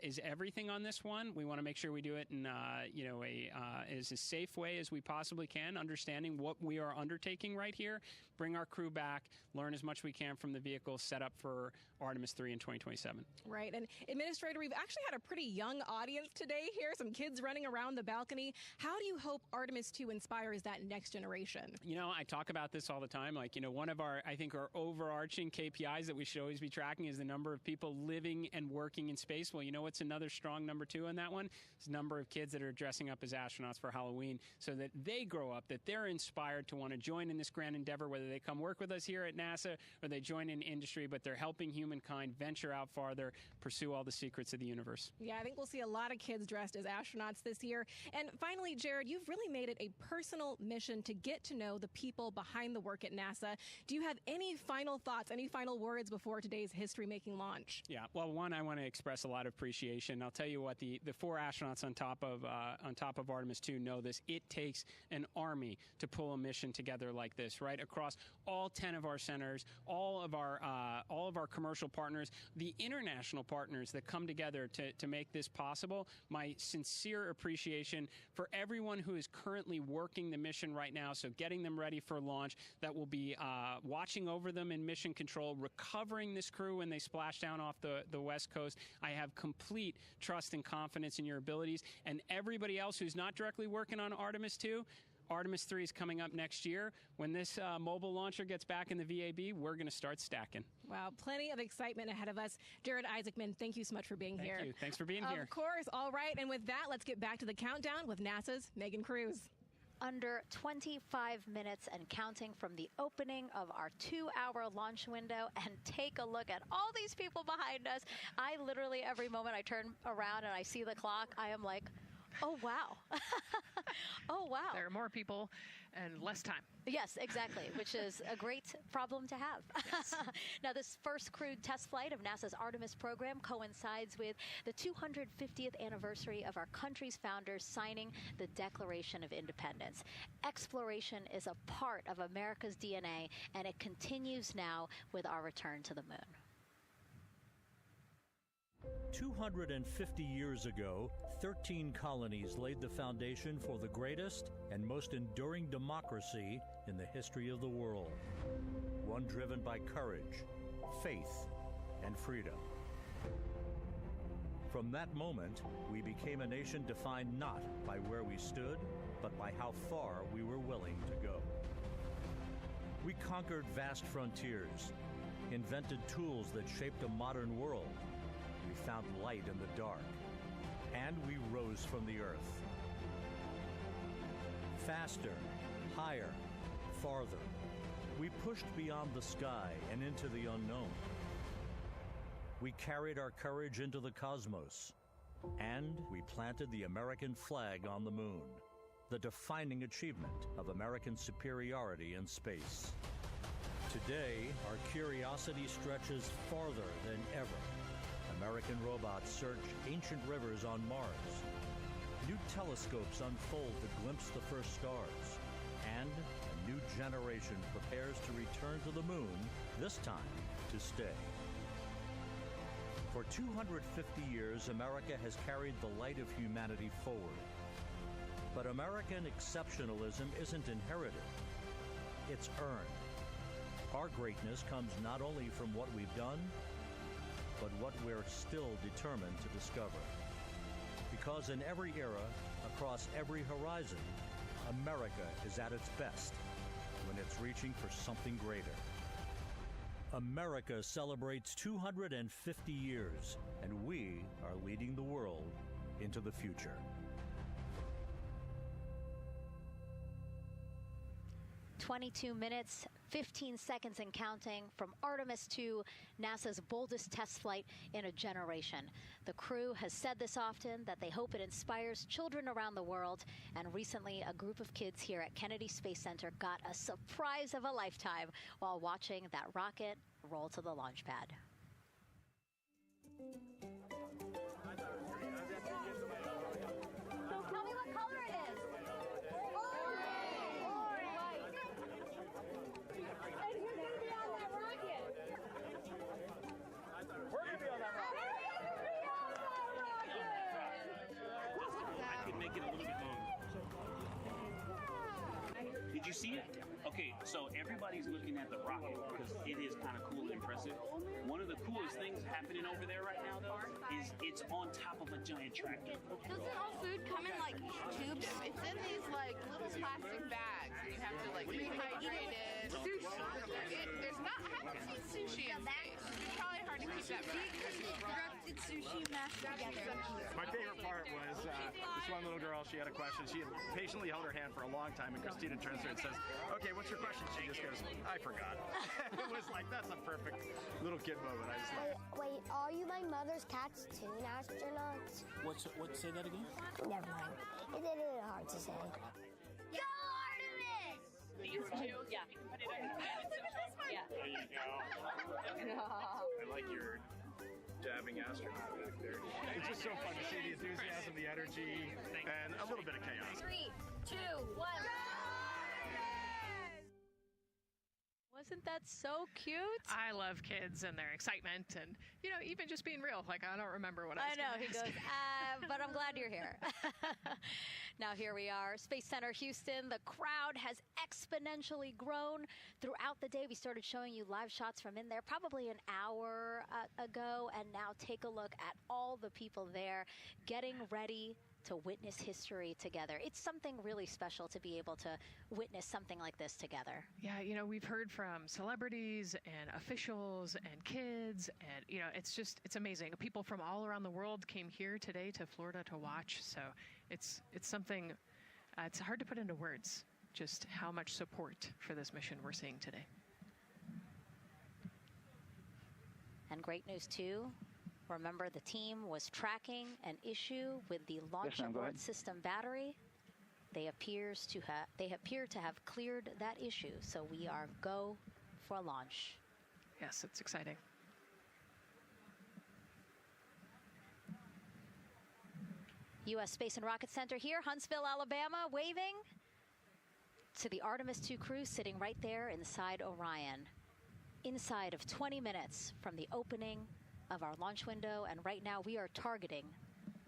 is everything on this one. We want to make sure we do it in as a safe way as we possibly can, understanding what we are undertaking right here. bring our crew back, learn as much we can from the vehicle, set up for Artemis 3 in 2027. Right. And Administrator, we've actually had a pretty young audience today here, some kids running around the balcony. How do you hope Artemis 2 inspires that next generation? You know, I talk about this all the time. Like, you know, one of our, I think, our overarching KPIs that we should always be tracking is the number of people living and working in space. Well, you know what's another strong number 2 on that one? It's the number of kids that are dressing up as astronauts for Halloween, so that they grow up, that they're inspired to want to join in this grand endeavor, whether they come work with us here at NASA or they join in industry, but they're helping humankind venture out farther, pursue all the secrets of the universe. Yeah, I think we'll see a lot of kids dressed as astronauts this year. And finally, Jared, you've really made it a personal mission to get to know the people behind the work at NASA. Do you have any final thoughts, any final words before today's history-making launch? Yeah, well, one, I want to express a lot of appreciation. I'll tell you what, the 4 astronauts on top of Artemis 2 know this. It takes an army to pull a mission together like this, right? Across all 10 of our centers, all of our commercial partners, the international partners that come together to make this possible. My sincere appreciation for everyone who is currently working the mission right now, so getting them ready for launch, that will be watching over them in mission control, recovering this crew when they splash down off the West Coast. I have complete trust and confidence in your abilities. And everybody else who's not directly working on Artemis 2, Artemis 3 is coming up next year. When this mobile launcher gets back in the VAB, we're going to start stacking. Wow, plenty of excitement ahead of us. Jared Isaacman, thank you so much for being here. Thank you. Thanks for being here. Of course. All right. And with that, let's get back to the countdown with NASA's Megan Cruz. Under 25 minutes and counting from the opening of our 2-hour launch window, and take a look at all these people behind us. I literally, every moment I turn around and I see the clock, I am like, oh, wow. Oh, wow. There are more people and less time. Yes, exactly, which is a great problem to have. Yes. Now, this first crewed test flight of NASA's Artemis program coincides with the 250th anniversary of our country's founders signing the Declaration of Independence. Exploration is a part of America's DNA, and it continues now with our return to the moon. 250 years ago, 13 colonies laid the foundation for the greatest and most enduring democracy in the history of the world. One driven by courage, faith, and freedom. From that moment, we became a nation defined not by where we stood, but by how far we were willing to go. We conquered vast frontiers, invented tools that shaped a modern world. We found light in the dark, and we rose from the earth. Faster, higher, farther. We pushed beyond the sky and into the unknown. We carried our courage into the cosmos, and we planted the American flag on the moon, the defining achievement of American superiority in space. Today, our curiosity stretches farther than ever. American robots search ancient rivers on Mars. New telescopes unfold to glimpse the first stars. And a new generation prepares to return to the moon, this time to stay. For 250 years, America has carried the light of humanity forward. But American exceptionalism isn't inherited, it's earned. Our greatness comes not only from what we've done, but what we're still determined to discover. Because in every era, across every horizon, America is at its best when it's reaching for something greater. America celebrates 250 years, and we are leading the world into the future. 22 minutes, 15 seconds and counting from Artemis 2, NASA's boldest test flight in a generation. The crew has said this often, that they hope it inspires children around the world. And recently, a group of kids here at Kennedy Space Center got a surprise of a lifetime while watching that rocket roll to the launch pad. So tell me what color it is. Did you see it? Okay, so everybody's looking at the rocket because it is kind of cool and impressive. One of the coolest things happening over there right now, though, is it's on top of a giant tractor. Doesn't all food come in like tubes? It's in these like little plastic bags, and you have to like rehydrate it. Sushi. There's not. I haven't seen sushi in space. It's probably hard to keep that back. Directed sushi mashed together. My favorite part was this one little girl. She had a question. She had patiently held her hand for a long time, and Christina turns to her and says, "Okay, what's your question?" She just goes, "I forgot." It was like, that's a perfect little kid moment. I just love it. Wait, are you my mother's cartoon astronauts? What? Say that again? Never mind. It's a little hard to say. Go Artemis! These two? Yeah. Yeah. There you go. I like your dabbing astronaut back there. It's just so fun to see the enthusiasm, the energy, and a little bit of chaos. 3, 2, 1. Wasn't that so cute? I love kids and their excitement and, even just being real. Like, I don't remember what I was I know, he gonna goes, ask. but I'm glad you're here. Now here we are, Space Center Houston. The crowd has exponentially grown throughout the day. We started showing you live shots from in there probably an hour ago, and now take a look at all the people there getting ready to witness history together. It's something really special to be able to witness something like this together. Yeah, we've heard from celebrities and officials and kids, and it's amazing. People from all around the world came here today to Florida to watch. So it's something. It's hard to put into words just how much support for this mission we're seeing today. And great news too. Remember, the team was tracking an issue with the launch abort system battery. They appear to have cleared that issue, so we are go for launch. Yes, it's exciting. U.S. Space and Rocket Center here, Huntsville, Alabama, waving to the Artemis II crew sitting right there inside Orion. Inside of 20 minutes from the opening of our launch window, and right now we are targeting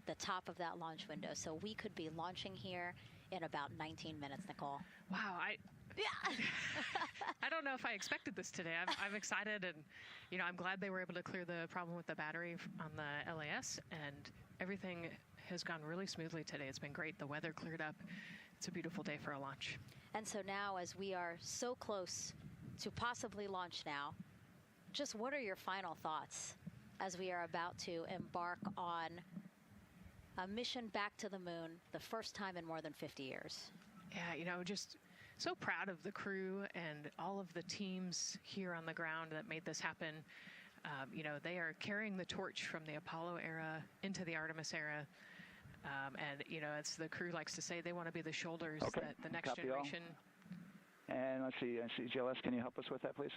the top of that launch window, so we could be launching here in about 19 minutes, Nicole. Wow, I don't know if I expected this today. I'm excited, and I'm glad they were able to clear the problem with the battery on the LAS, and everything has gone really smoothly today. It's been great. The weather cleared up. It's a beautiful day for a launch. And so now, as we are so close to possibly launch now, just what are your final thoughts as we are about to embark on a mission back to the moon, the first time in more than 50 years? Yeah, just so proud of the crew and all of the teams here on the ground that made this happen. They are carrying the torch from the Apollo era into the Artemis era. And, as the crew likes to say, they want to be the shoulders that the next generation. And let's see, GLS, can you help us with that, please?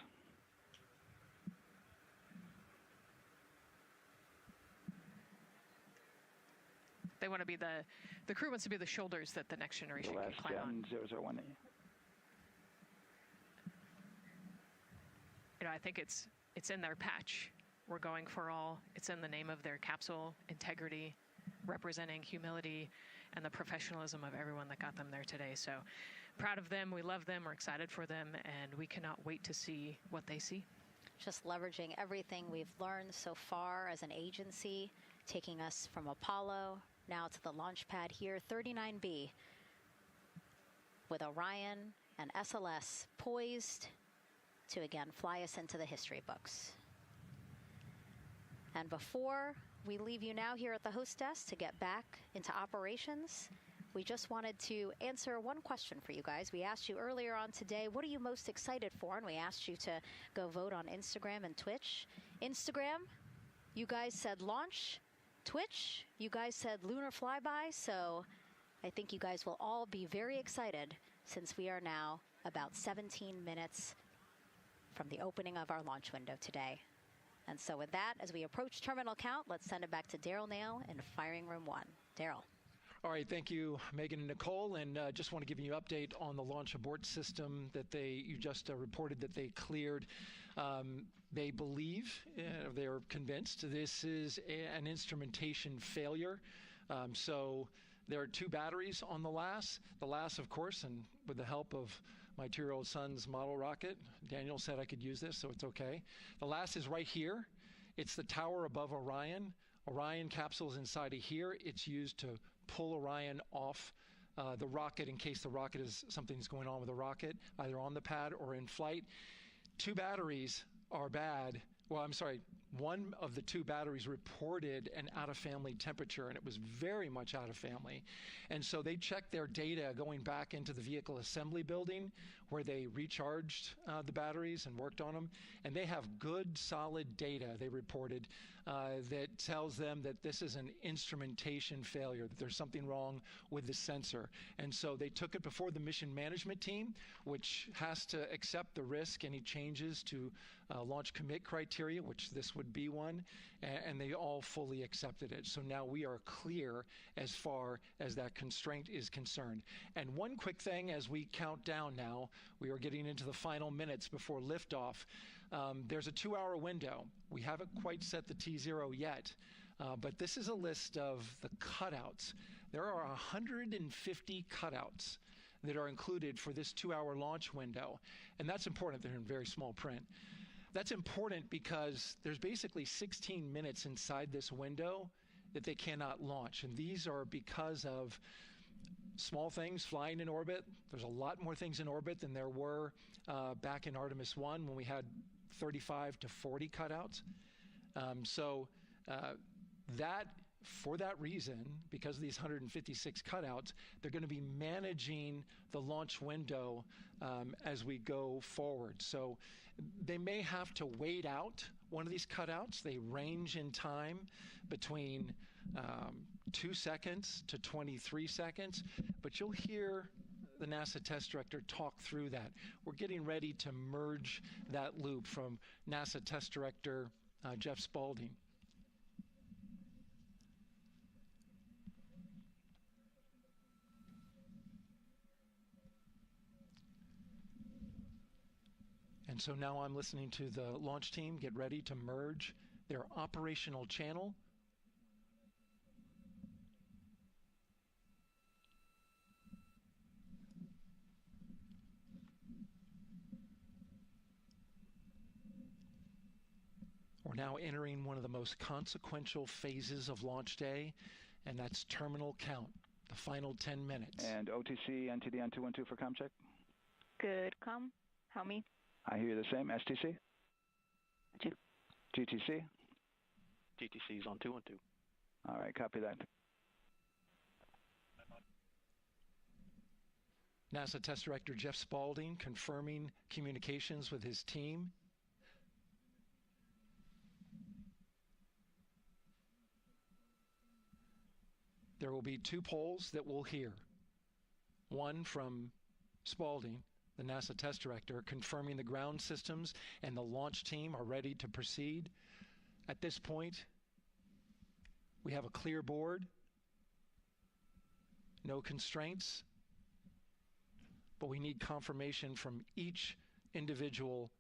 They want to be the crew wants to be the shoulders that the next generation can climb on. 001. I think it's in their patch. We're going for all. It's in the name of their capsule, integrity, representing humility and the professionalism of everyone that got them there today. So proud of them. We love them. We're excited for them, and we cannot wait to see what they see. Just leveraging everything we've learned so far as an agency, taking us from Apollo now to the launch pad here, 39B, with Orion and SLS poised to again fly us into the history books. And before we leave you now here at the host desk to get back into operations, we just wanted to answer one question for you guys. We asked you earlier on today, what are you most excited for? And we asked you to go vote on Instagram and Twitch. Instagram, you guys said launch. Twitch, you guys said lunar flyby. So I think you guys will all be very excited since we are now about 17 minutes from the opening of our launch window today. And so with that, as we approach terminal count, let's send it back to Daryl Nail in firing room 1. Daryl. All right, thank you, Megan and Nicole, and just want to give you an update on the launch abort system that you just reported that they cleared. They believe, they're convinced, this is an instrumentation failure. So there are 2 batteries on the LAS. The LAS, of course, and with the help of my 2-year-old son's model rocket. Daniel said I could use this, so it's okay. The last is right here. It's the tower above Orion. Orion capsule is inside of here. It's used to pull Orion off the rocket in case something's going on with the rocket, either on the pad or in flight. 2 batteries are bad. Well, I'm sorry, one of the 2 batteries reported an out-of-family temperature, and it was very much out of family. And so they checked their data going back into the vehicle assembly building where they recharged the batteries and worked on them. And they have good, solid data, they reported, that tells them that this is an instrumentation failure, that there's something wrong with the sensor. And so they took it before the mission management team, which has to accept the risk, any changes to launch commit criteria, which this would be one, and they all fully accepted it. So now we are clear as far as that constraint is concerned. And one quick thing as we count down now, we are getting into the final minutes before liftoff. There's a 2-hour window. We haven't quite set the T0 yet, but this is a list of the cutouts. There are 150 cutouts that are included for this 2-hour launch window, and that's important. They're in very small print. That's important because there's basically 16 minutes inside this window that they cannot launch, and these are because of small things flying in orbit. There's a lot more things in orbit than there were back in Artemis 1 when we had 35 to 40 cutouts. For that reason, because of these 156 cutouts, they're going to be managing the launch window as we go forward. So they may have to wait out one of these cutouts. They range in time between 2 seconds to 23 seconds, but you'll hear the NASA test director talk through that. We're getting ready to merge that loop from NASA test director Jeff Spaulding. And so now I'm listening to the launch team get ready to merge their operational channel We're now entering one of the most consequential phases of launch day, and that's terminal count, the final 10 minutes. And OTC, NTD on 212 for comm check. Good comm. How me? I hear you the same. STC? GTC? GTC is on 212. All right, copy that. NASA Test Director Jeff Spaulding confirming communications with his team. There will be 2 polls that we'll hear. One from Spaulding, the NASA Test Director, confirming the ground systems and the launch team are ready to proceed. At this point, we have a clear board, no constraints, but we need confirmation from each individual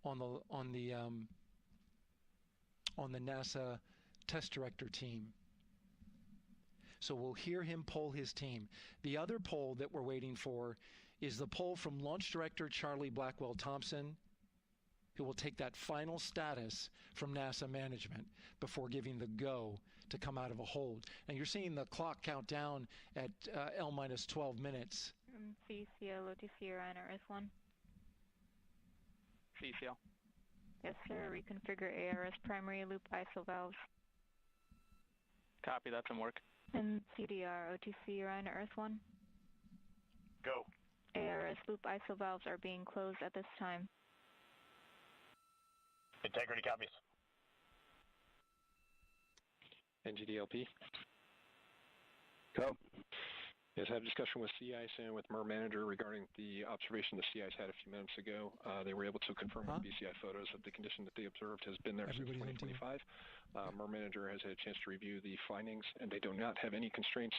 on the NASA Test Director team. So we'll hear him poll his team. The other poll that we're waiting for is the poll from Launch Director Charlie Blackwell Thompson, who will take that final status from NASA management before giving the go to come out of a hold. And you're seeing the clock count down at L-12 minutes. CCL, OTC, Orion, RS1. CCL. Yes, sir. Reconfigure ARS primary loop ISO valves. Copy, that's in work. And CDR, OTC, Orion, RS1. Go. ARS loop ISO valves are being closed at this time. Integrity copies. NGDLP. Go. Yes, I had a discussion with sea ice and with MER Manager regarding the observation the sea ice had a few minutes ago. They were able to confirm with BCI photos that the condition that they observed has been there since 2025. MER Manager has had a chance to review the findings, and they do not have any constraints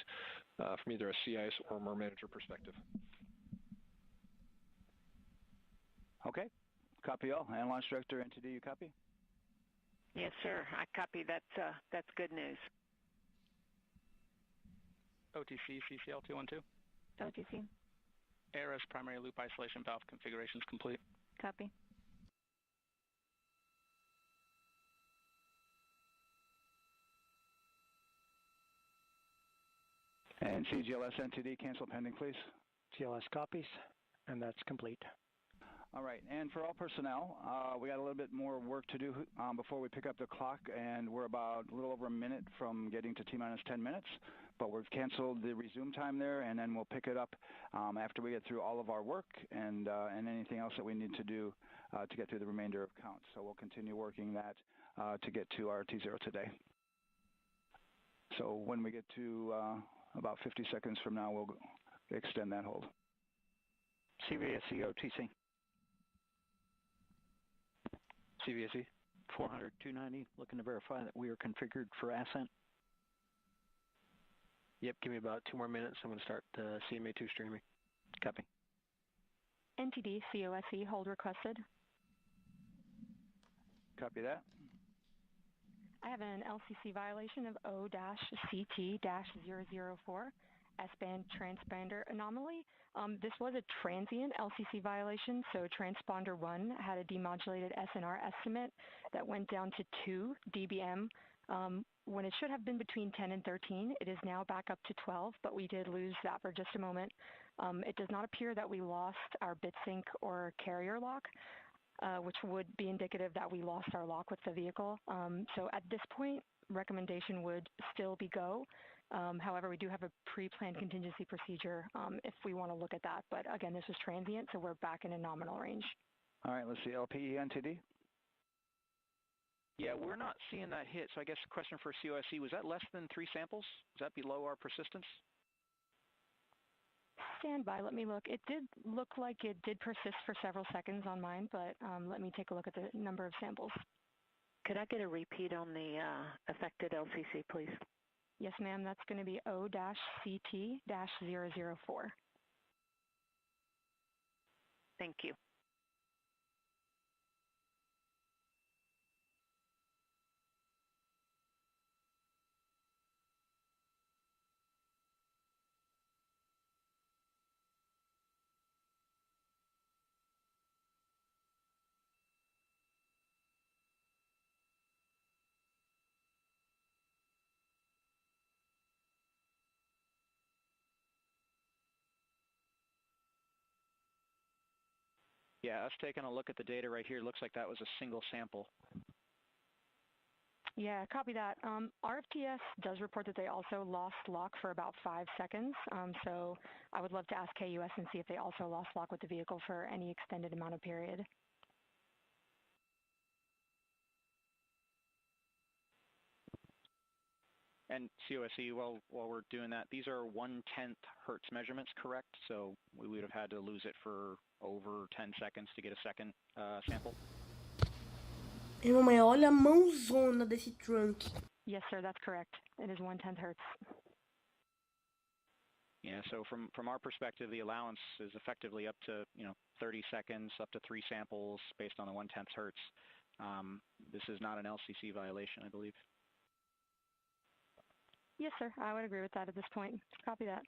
from either a sea ice or MER Manager perspective. Okay. Copy all. And Launch Director NTD, you copy? Yes, sir. I copy. That's good news. OTC, CCL 212. OTC. ARS primary loop isolation valve configuration is complete. Copy. And CGLS NTD, cancel pending, please. GLS copies, and that's complete. All right, and for all personnel, we got a little bit more work to do before we pick up the clock, and we're about a little over a minute from getting to T-minus 10 minutes, but we've canceled the resume time there, and then we'll pick it up after we get through all of our work and anything else that we need to do to get through the remainder of counts. So we'll continue working that to get to our T0 today. So when we get to about 50 seconds from now, we'll extend that hold. CVSE OTC. CVSE 400-290, looking to verify that we are configured for ascent. Yep, give me about 2 more minutes. I'm going to start CMA2 streaming. Copy. NTD COSE hold requested. Copy that. I have an LCC violation of O-CT-004, S-band transponder anomaly. This was a transient LCC violation, so transponder 1 had a demodulated SNR estimate that went down to 2 dBm when it should have been between 10 and 13. It is now back up to 12, but we did lose that for just a moment. It does not appear that we lost our bit sync or carrier lock, which would be indicative that we lost our lock with the vehicle. So at this point, recommendation would still be go. However, we do have a pre-planned contingency procedure if we want to look at that. But again, this was transient, so we're back in a nominal range. All right, let's see, LPE NTD. Yeah, we're not seeing that hit. So I guess the question for COSE, was that less than 3 samples? Is that below our persistence? Stand by, let me look. It did look like it did persist for several seconds on mine, but let me take a look at the number of samples. Could I get a repeat on the affected LCC, please? Yes, ma'am, that's going to be O-CT-004. Thank you. Yeah, us taking a look at the data right here, looks like that was a single sample. Yeah, copy that. RFTS does report that they also lost lock for about 5 seconds. So I would love to ask KUS and see if they also lost lock with the vehicle for any extended amount of period. And COSE, while we're doing that, these are 1/10 hertz measurements, correct? So we would have had to lose it for over 10 seconds to get a second sample. Irmão, olha a mãozona desse trunk. Yes, sir, that's correct. It is 1/10 hertz. Yeah, so from our perspective, the allowance is effectively up to 30 seconds, up to 3 samples based on the 1/10 hertz. This is not an LCC violation, I believe. Yes, sir, I would agree with that at this point. Copy that.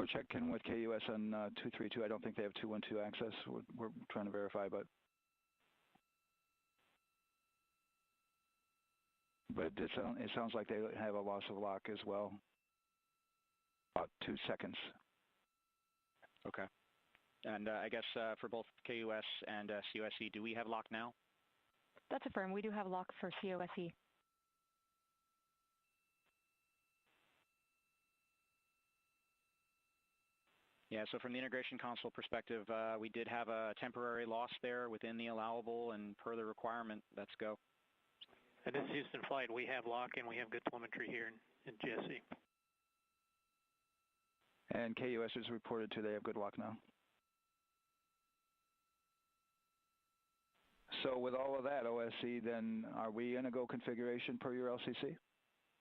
We're checking with KUS on 232. I don't think they have 212 access. We're trying to verify, but it sounds like they have a loss of lock as well. About 2 seconds. Okay. And I guess for both KUS and COSE, do we have lock now? That's affirmed. We do have lock for COSE. Yeah, so from the integration console perspective, we did have a temporary loss there within the allowable, and per the requirement, let's go. And this is Houston Flight. We have lock and we have good telemetry here in GSE. And KUS is reported to they have good lock now. So with all of that, OSC, then are we in a go configuration per your LCC?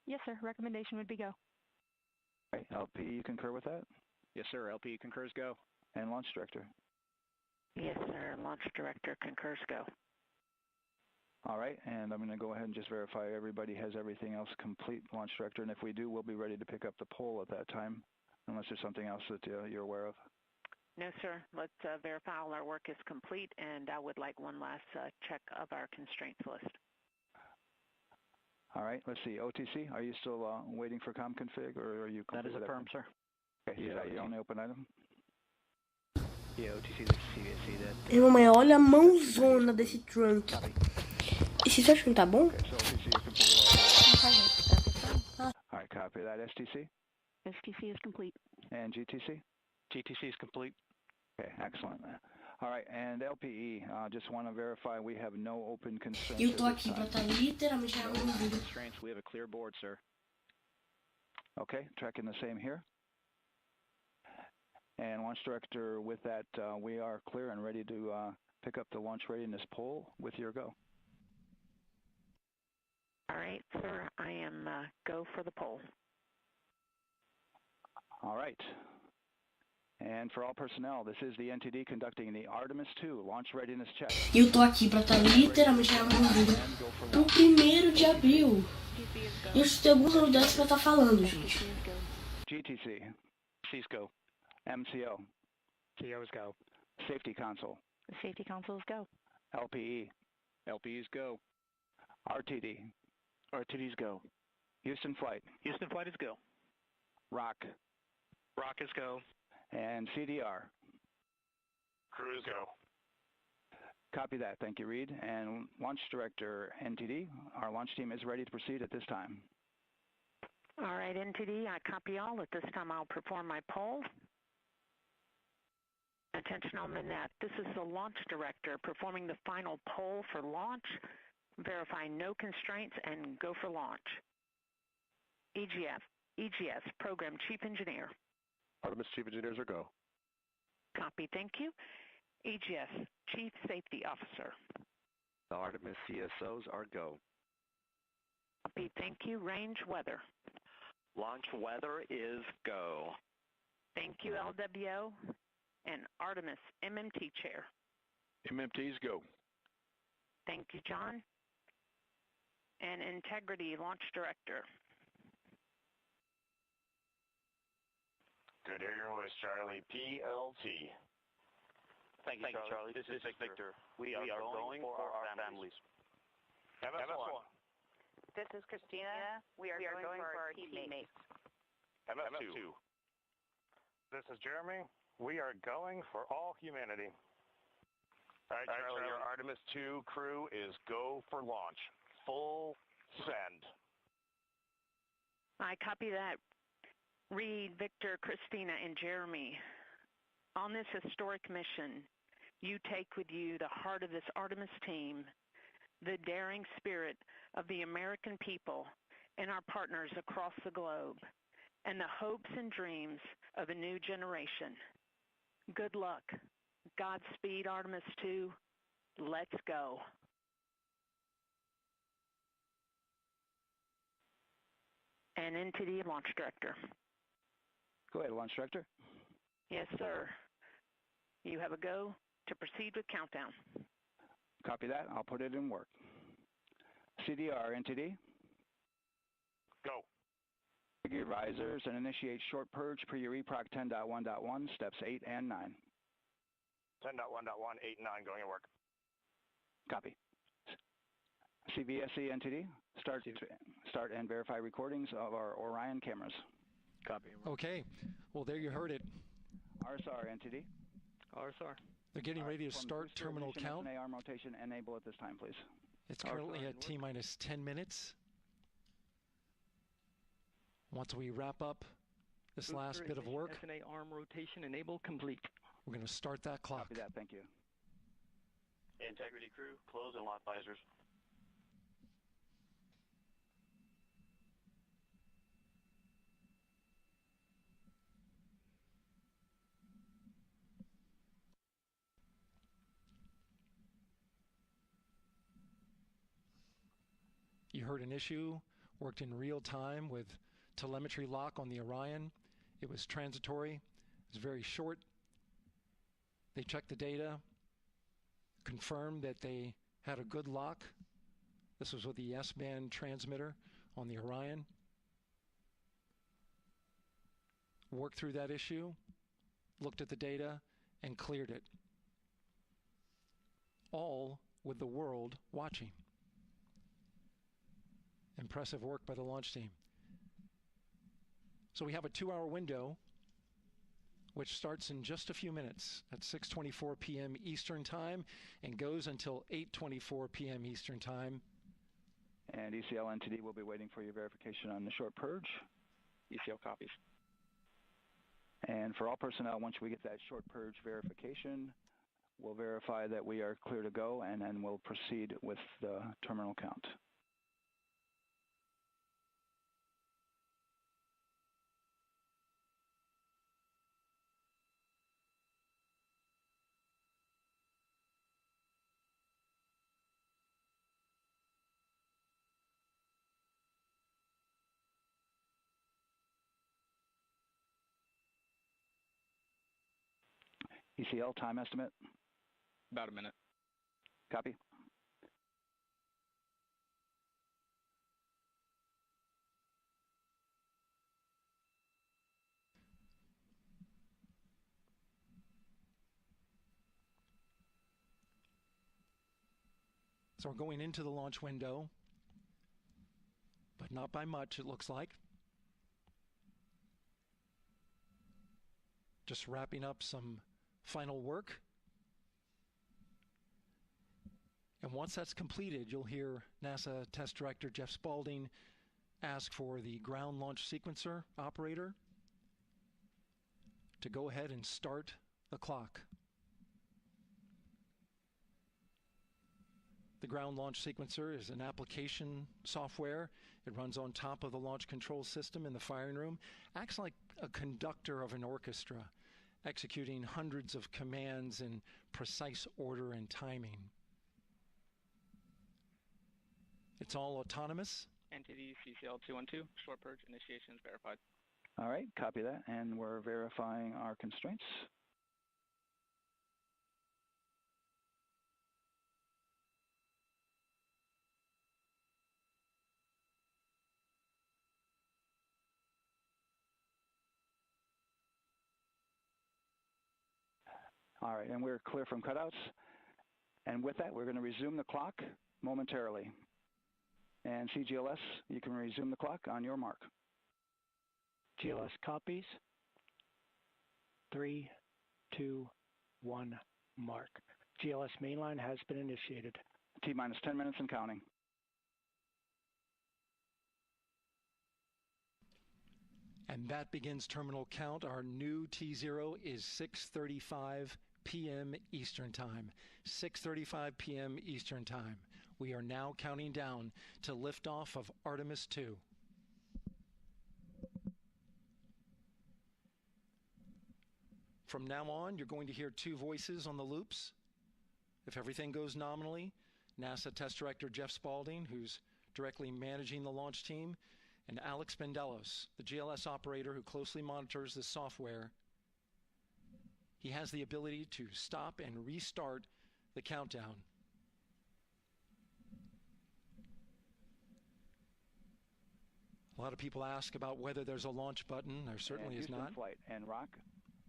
Yes, sir. Recommendation would be go. Right. LP, you concur with that? Yes, sir. LP concurs go. And Launch Director? Yes, sir. Launch Director concurs go. All right, and I'm going to go ahead and just verify everybody has everything else complete, Launch Director, and if we do, we'll be ready to pick up the poll at that time, unless there's something else that you're aware of. No, sir. Let's verify all our work is complete, and I would like one last check of our constraints list. All right, let's see. OTC, are you still waiting for ComConfig, or are you? That is affirmed, sir. Okay, Yeah, is that your only open item? Yeah, OTC, there's CVC that. Irmão, mas olha a mãozona desse trunk. Esse seu trunk tá bom? All right, copy that. STC? STC is complete. And GTC? GTC is complete. Okay, excellent. All right, and LPE, just want to verify we have no open constraints. Eu tô aqui pra estar literalmente na dúvida. Constraints, we have a clear board, sir. Okay, tracking the same here. And Launch Director, with that, we are clear and ready to pick up the launch readiness poll with your go. All right, sir, I am go for the poll. All right. And for all personnel, this is the NTD conducting the Artemis 2 launch readiness check. Eu tô aqui pra estar literalmente na dúvida. Pro 1º de abril. Isso tem algumas novidades pra estar falando, gente. GTC. Cisco. MCO. COs go. Safety Console. Safety consoles go. LPE. LPs go. RTD. RTDs go. Houston Flight. Houston Flight is go. ROC. ROC is go. And CDR. Crew is go. Copy that. Thank you, Reed. And Launch Director NTD, our launch team is ready to proceed at this time. All right, NTD, I copy all. At this time, I'll perform my poll. Attention on the net. This is the Launch Director performing the final poll for launch, verifying no constraints, and go for launch. EGS, Program Chief Engineer. Artemis Chief Engineers are go. Copy, thank you. EGS, Chief Safety Officer. The Artemis CSOs are go. Copy, thank you. Range Weather. Launch weather is go. Thank you, LWO. And Artemis MMT Chair. MMTs go. Thank you, John. And Integrity Launch Director. Good to hear your voice, Charlie. PLT. Thank you, Charlie. This is Victor. We are going for our families. MS1. This is Christina. We are going for our teammates. MS2. This is Jeremy. We are going for all humanity. All right, Charlie, your Artemis 2 crew is go for launch. Full send. I copy that. Reed, Victor, Christina, and Jeremy. On this historic mission, you take with you the heart of this Artemis team, the daring spirit of the American people and our partners across the globe, and the hopes and dreams of a new generation. Good luck. Godspeed, Artemis 2. Let's go. And into the Launch Director. Go ahead, Launch Director. Yes, sir. You have a go to proceed with countdown. Copy that. I'll put it in work. CDR NTD. Go. Your visors and initiate short purge per your EPROC 10.1.1, steps 8 and 9. 10.1.1, 8 and 9 going to work. Copy. CVSE NTD, start and verify recordings of our Orion cameras. Copy. Okay. Well, there you heard it. RSR NTD. RSR. They're getting ready to start terminal count. arm rotation enable at this time, please. It's currently at T-minus 10 minutes. Once we wrap up this last bit of work, SNA arm rotation enable complete. we're going to start that clock. Copy that. Thank you. Integrity crew, close and lock visors. You heard an issue, worked in real time with telemetry lock on the Orion. It was transitory. It was very short. They checked the data, confirmed that they had a good lock. This was with the S-band transmitter on the Orion. Worked through that issue, looked at the data, and cleared it. All with the world watching. Impressive work by the launch team. So we have a 2-hour window, which starts in just a few minutes at 6:24 p.m. Eastern Time and goes until 8:24 p.m. Eastern Time. And ECL NTD will be waiting for your verification on the short purge. ECL copies. And for all personnel, once we get that short purge verification, we'll verify that we are clear to go, and then we'll proceed with the terminal count. ECL time estimate? About a minute. Copy. So we're going into the launch window, but not by much, it looks like. Just wrapping up some final work. And once that's completed, you'll hear NASA Test Director Jeff Spaulding ask for the ground launch sequencer operator to go ahead and start the clock. The ground launch sequencer is an application software. It runs on top of the launch control system in the firing room, acts like a conductor of an orchestra, executing hundreds of commands in precise order and timing. It's all autonomous. NTD CCL 212, short purge initiation is verified. All right, copy that, and we're verifying our constraints. All right, and we're clear from cutouts. And with that, we're going to resume the clock momentarily. And CGLS, you can resume the clock on your mark. GLS copies. 3, 2, 1, mark. GLS mainline has been initiated. T-minus 10 minutes and counting. And that begins terminal count. Our new T0 is 6:35 p.m. Eastern Time. 6:35 p.m. Eastern Time. We are now counting down to liftoff of Artemis II. From now on, you're going to hear two voices on the loops. If everything goes nominally, NASA Test Director Jeff Spaulding, who's directly managing the launch team, and Alex Bendelos, the GLS operator who closely monitors the software. He has the ability to stop and restart the countdown. A lot of people ask about whether there's a launch button. There certainly is not. Flight and Rock,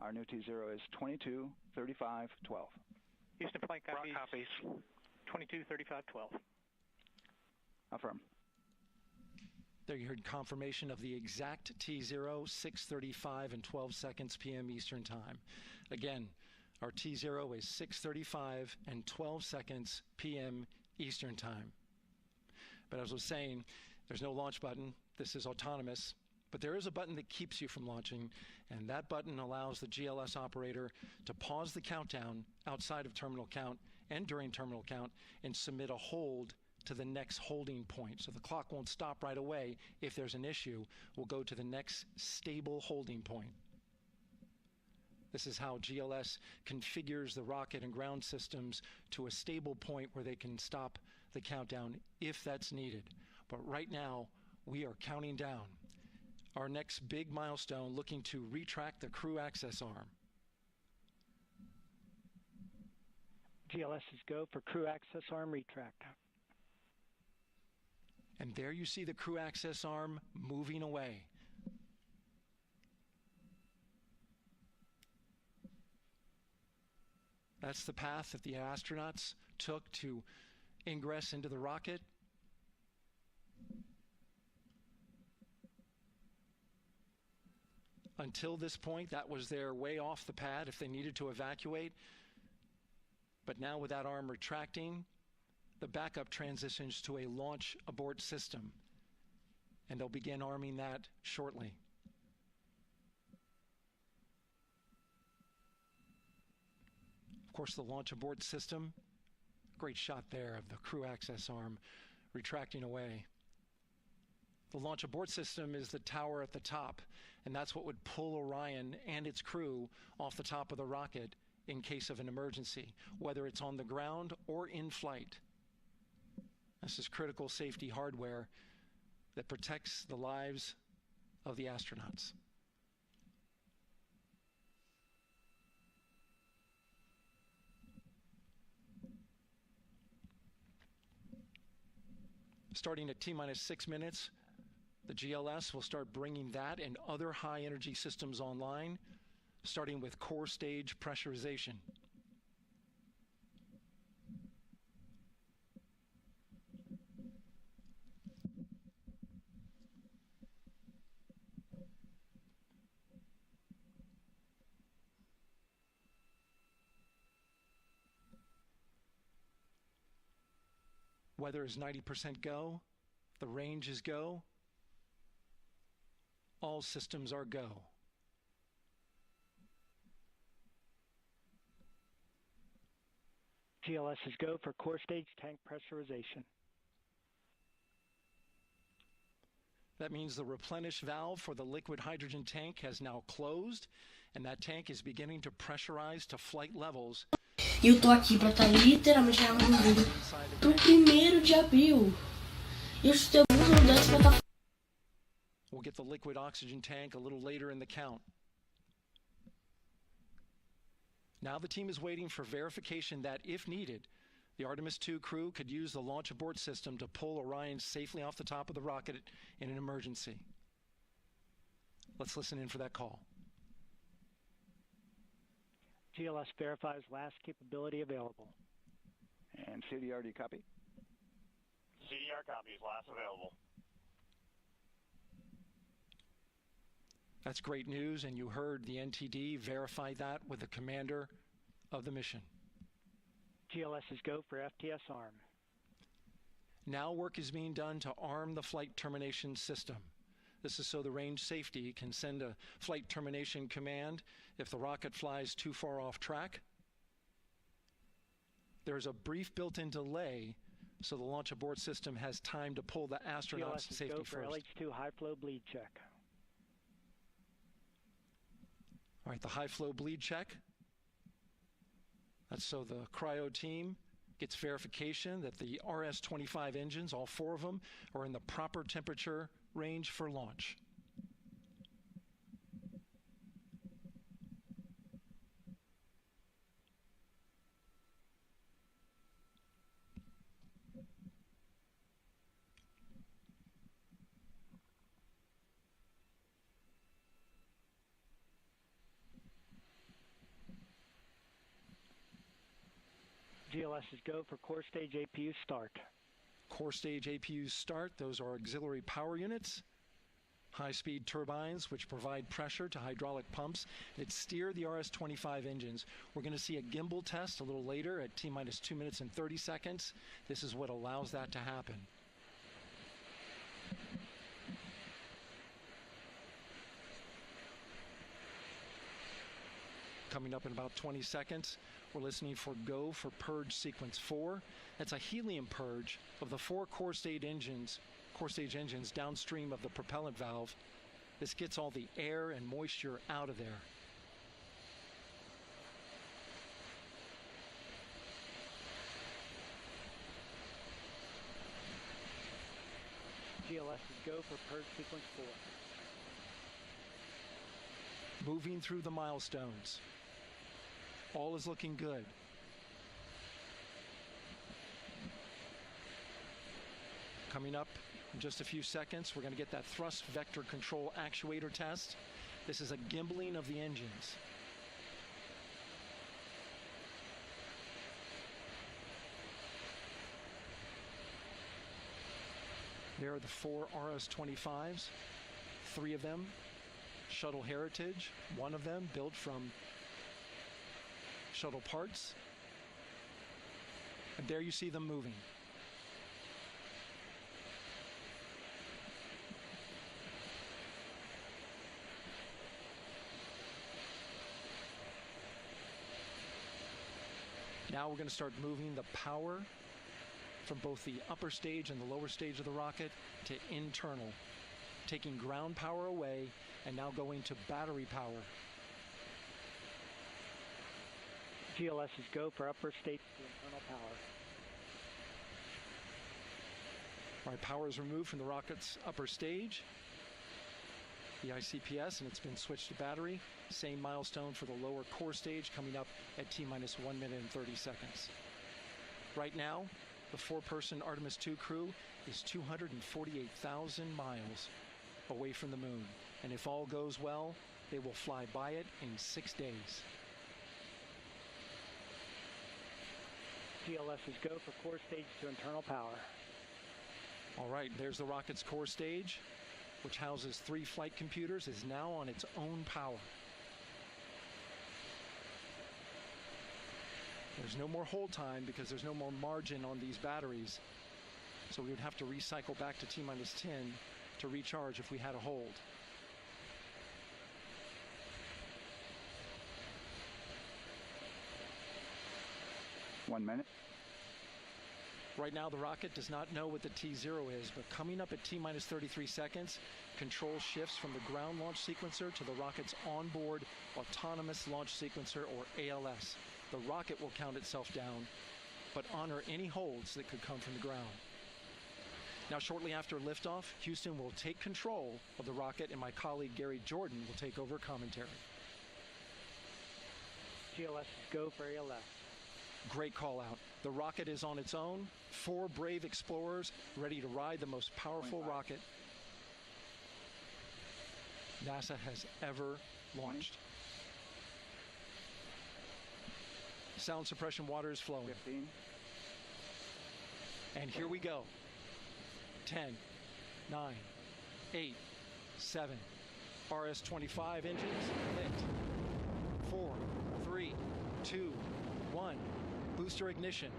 our new T0 is 22, 35, 12. Houston flight copies. Rock copies. 22, 35, 12. Affirm. There you heard confirmation of the exact T0, 6:35 and 12 seconds p.m. Eastern Time. Again, our T0 is 6:35 and 12 seconds p.m. Eastern Time. But as I was saying, there's no launch button. This is autonomous. But there is a button that keeps you from launching, and that button allows the GLS operator to pause the countdown outside of terminal count and during terminal count and submit a hold to the next holding point. So the clock won't stop right away. If there's an issue, we'll go to the next stable holding point. This is how GLS configures the rocket and ground systems to a stable point where they can stop the countdown if that's needed. But right now, we are counting down. Our next big milestone, looking to retract the crew access arm. GLS is go for crew access arm retract. And there you see the crew access arm moving away. That's the path that the astronauts took to ingress into the rocket. Until this point, that was their way off the pad if they needed to evacuate. But now with that arm retracting, the backup transitions to a launch abort system. And they'll begin arming that shortly. Of course, the launch abort system, great shot there of the crew access arm retracting away. The launch abort system is the tower at the top, and that's what would pull Orion and its crew off the top of the rocket in case of an emergency, whether it's on the ground or in flight. This is critical safety hardware that protects the lives of the astronauts. Starting at T-minus 6 minutes, the GLS will start bringing that and other high-energy systems online, starting with core stage pressurization. Weather is 90% go. The range is go. All systems are go. GLS is go for core stage tank pressurization. That means the replenish valve for the liquid hydrogen tank has now closed, and that tank is beginning to pressurize to flight levels. E eu tô aqui para estar literalmente gravando um vídeo pro 1º de abril. E eu estou alguns lugares para estar. We'll get the liquid oxygen tank a little later in the count. Now the team is waiting for verification that, if needed, the Artemis II crew could use the launch abort system to pull Orion safely off the top of the rocket in an emergency. Let's listen in for that call. GLS verifies last capability available. And CDR, do you copy? CDR copies, last available. That's great news, and you heard the NTD verify that with the commander of the mission. GLS is go for FTS arm. Now work is being done to arm the flight termination system. This is so the range safety can send a flight termination command if the rocket flies too far off track. There's a brief built-in delay, so the launch abort system has time to pull the astronauts to safety GLS is go for first. LH2 high flow bleed check. All right, the high flow bleed check. That's so the cryo team gets verification that the RS-25 engines, all 4 of them, are in the proper temperature range for launch. GLS is go for core stage APU start. Core stage APUs start. Those are auxiliary power units, high-speed turbines which provide pressure to hydraulic pumps that steer the RS-25 engines. We're going to see a gimbal test a little later at T-minus 2 minutes and 30 seconds. This is what allows that to happen. Coming up in about 20 seconds, we're listening for go for purge sequence 4. That's a helium purge of the 4 core stage engines downstream of the propellant valve. This gets all the air and moisture out of there. GLS is go for purge sequence 4. Moving through the milestones. All is looking good. Coming up in just a few seconds, we're going to get that thrust vector control actuator test. This is a gimbaling of the engines. There are the 4 RS-25s, 3 of them Shuttle Heritage, 1 of them built from shuttle parts. And there you see them moving. Now we're going to start moving the power from both the upper stage and the lower stage of the rocket to internal, taking ground power away and now going to battery power. GLS is go for upper stage to internal power. All right, power is removed from the rocket's upper stage, the ICPS, and it's been switched to battery. Same milestone for the lower core stage coming up at T-minus 1 minute and 30 seconds. Right now, the 4-person Artemis II crew is 248,000 miles away from the moon. And if all goes well, they will fly by it in 6 days. GLS is go for core stage to internal power. All right, there's the rocket's core stage, which houses 3 flight computers, is now on its own power. There's no more hold time because there's no more margin on these batteries. So we would have to recycle back to T-minus 10 to recharge if we had a hold. One minute. Right now, the rocket does not know what the T0 is, but coming up at T-minus 33 seconds, control shifts from the ground launch sequencer to the rocket's onboard autonomous launch sequencer, or ALS. The rocket will count itself down, but honor any holds that could come from the ground. Now, shortly after liftoff, Houston will take control of the rocket, and my colleague Gary Jordan will take over commentary. GLS is go for ALS. Great call out. The rocket is on its own. 4 brave explorers ready to ride the most powerful rocket NASA has ever launched. Sound suppression water is flowing. 15. And here we go. 10, 9, 8, 7. RS-25 engines lit. 4, 3, 2, 1. Booster ignition.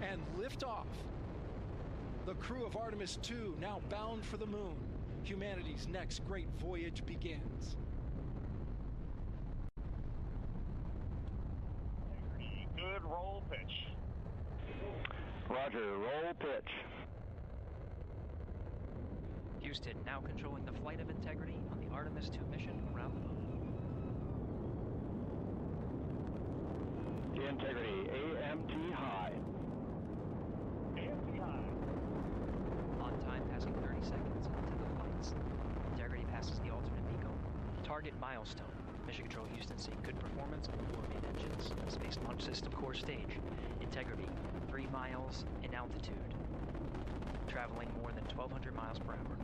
And liftoff. The crew of Artemis II now bound for the moon. Humanity's next great voyage begins. Good roll pitch. Roger, roll pitch. Houston now controlling the flight of Integrity on the Artemis II mission around the moon. Integrity, AMT high. AMT high. On time, passing 30 seconds into the flights. Integrity passes the alternate beacon. Target milestone. Mission Control Houston seeing good performance on the 4 main engines. Space Launch System core stage. Integrity, 3 miles in altitude. Traveling more than 1,200 miles per hour.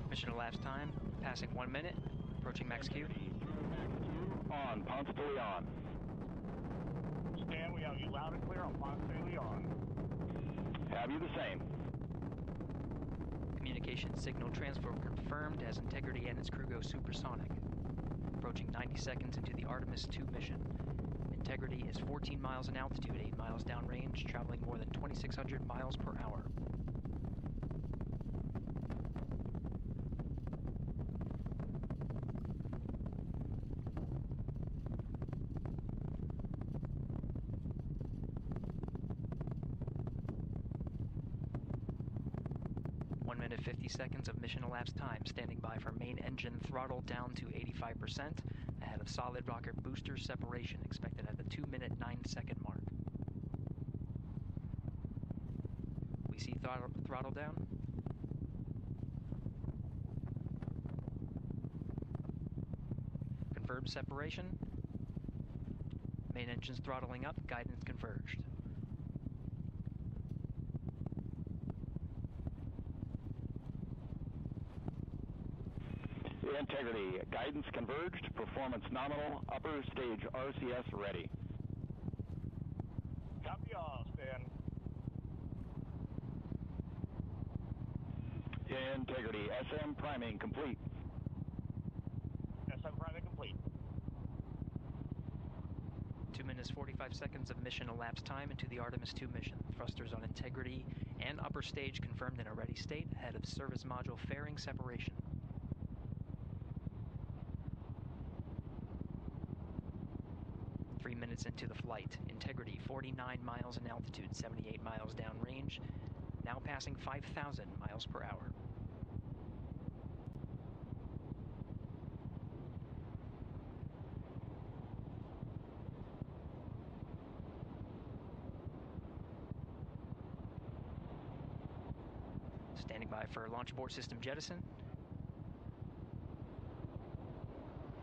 Mission elapsed time, passing 1 minute, approaching max Q. On, Ponce de Leon. Stan, we have you loud and clear on Ponce de Leon. Have you the same? Communication signal transfer confirmed as Integrity and its crew go supersonic. Approaching 90 seconds into the Artemis II mission. Integrity is 14 miles in altitude, 8 miles downrange, traveling more than 2,600 miles per hour. Minute 50 seconds of mission elapsed time, standing by for main engine throttle down to 85%, ahead of solid rocket booster separation expected at the 2-minute 9-second mark. We see throttle down. Confirmed separation. Main engines throttling up, guidance converged. Integrity, guidance converged, performance nominal, upper stage RCS ready. Copy all, Stan. Integrity, SM priming complete. SM priming complete. 2 minutes 45 seconds of mission elapsed time into the Artemis 2 mission. Thrusters on Integrity and upper stage confirmed in a ready state ahead of service module fairing separation. Minutes into the flight. Integrity 49 miles in altitude, 78 miles downrange, now passing 5,000 miles per hour. Standing by for launch abort system jettison.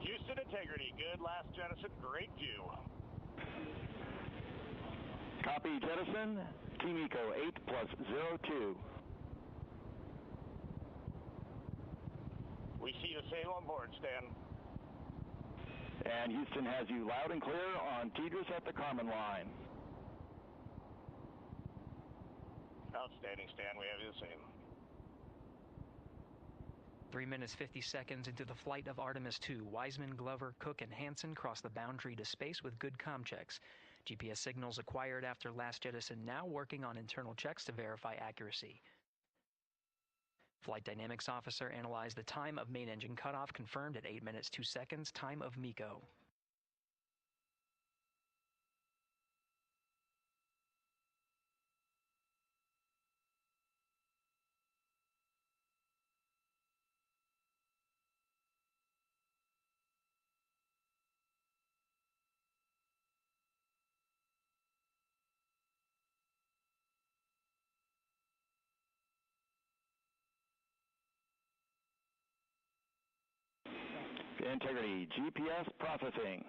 Houston Integrity, good last jettison, great view. Copy jettison, Team Eco 8+02. We see the same on board, Stan. And Houston has you loud and clear on Tidris at the Carmen line. Outstanding, Stan, we have you the same. 3 minutes 50 seconds into the flight of Artemis 2, Wiseman, Glover, Cook, and Hansen cross the boundary to space with good comm checks. GPS signals acquired after last jettison now working on internal checks to verify accuracy. Flight Dynamics Officer analyzed the time of main engine cutoff, confirmed at 8 minutes 2 seconds, time of MECO. Integrity, GPS processing.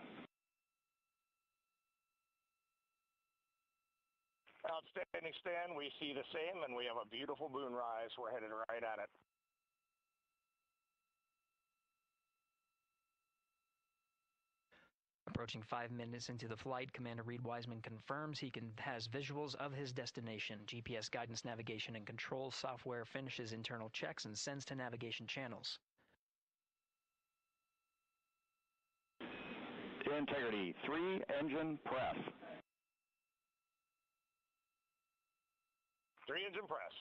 Outstanding, Stan. We see the same, and we have a beautiful moonrise. We're headed right at it. Approaching 5 minutes into the flight, Commander Reed Wiseman confirms he has visuals of his destination. GPS guidance, navigation, and control software finishes internal checks and sends to navigation channels. Integrity, 3 engine press. 3 engine press.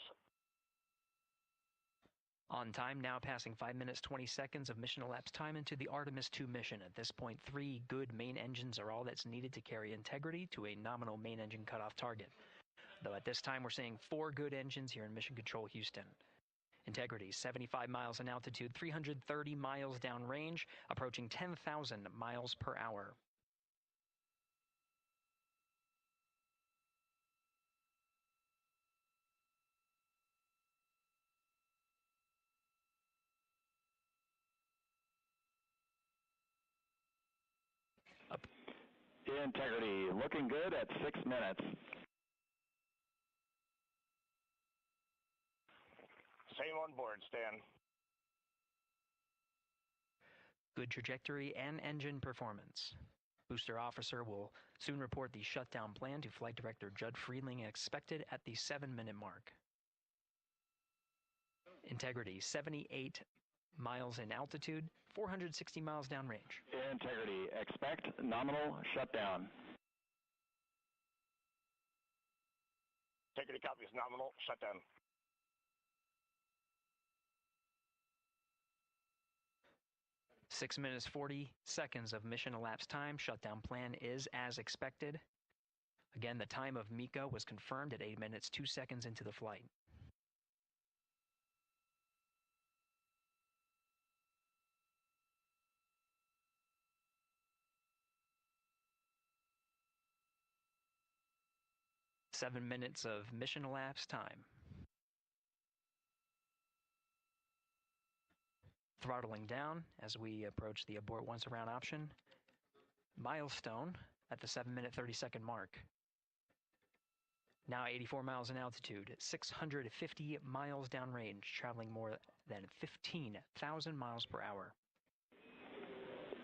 On time, now passing 5 minutes 20 seconds of mission elapsed time into the Artemis 2 mission. At this point, 3 good main engines are all that's needed to carry Integrity to a nominal main engine cutoff target. Though at this time, we're seeing 4 good engines here in Mission Control Houston. Integrity, 75 miles in altitude, 330 miles downrange, approaching 10,000 miles per hour. Integrity, looking good at 6 minutes. Same on board, Stan. Good trajectory and engine performance. Booster officer will soon report the shutdown plan to Flight Director Judd Friedling, expected at the 7-minute mark. Integrity, 78 miles in altitude, 460 miles downrange. Integrity, expect nominal shutdown. Integrity copies nominal shutdown. Six minutes 40 seconds of mission elapsed time. Shutdown plan is as expected. Again, the time of MECO was confirmed at 8 minutes 2 seconds into the flight. Seven minutes of mission elapsed time. Throttling down as we approach the abort once around option. Milestone at the 7-minute 30-second mark. Now 84 miles in altitude, 650 miles downrange, traveling more than 15,000 miles per hour.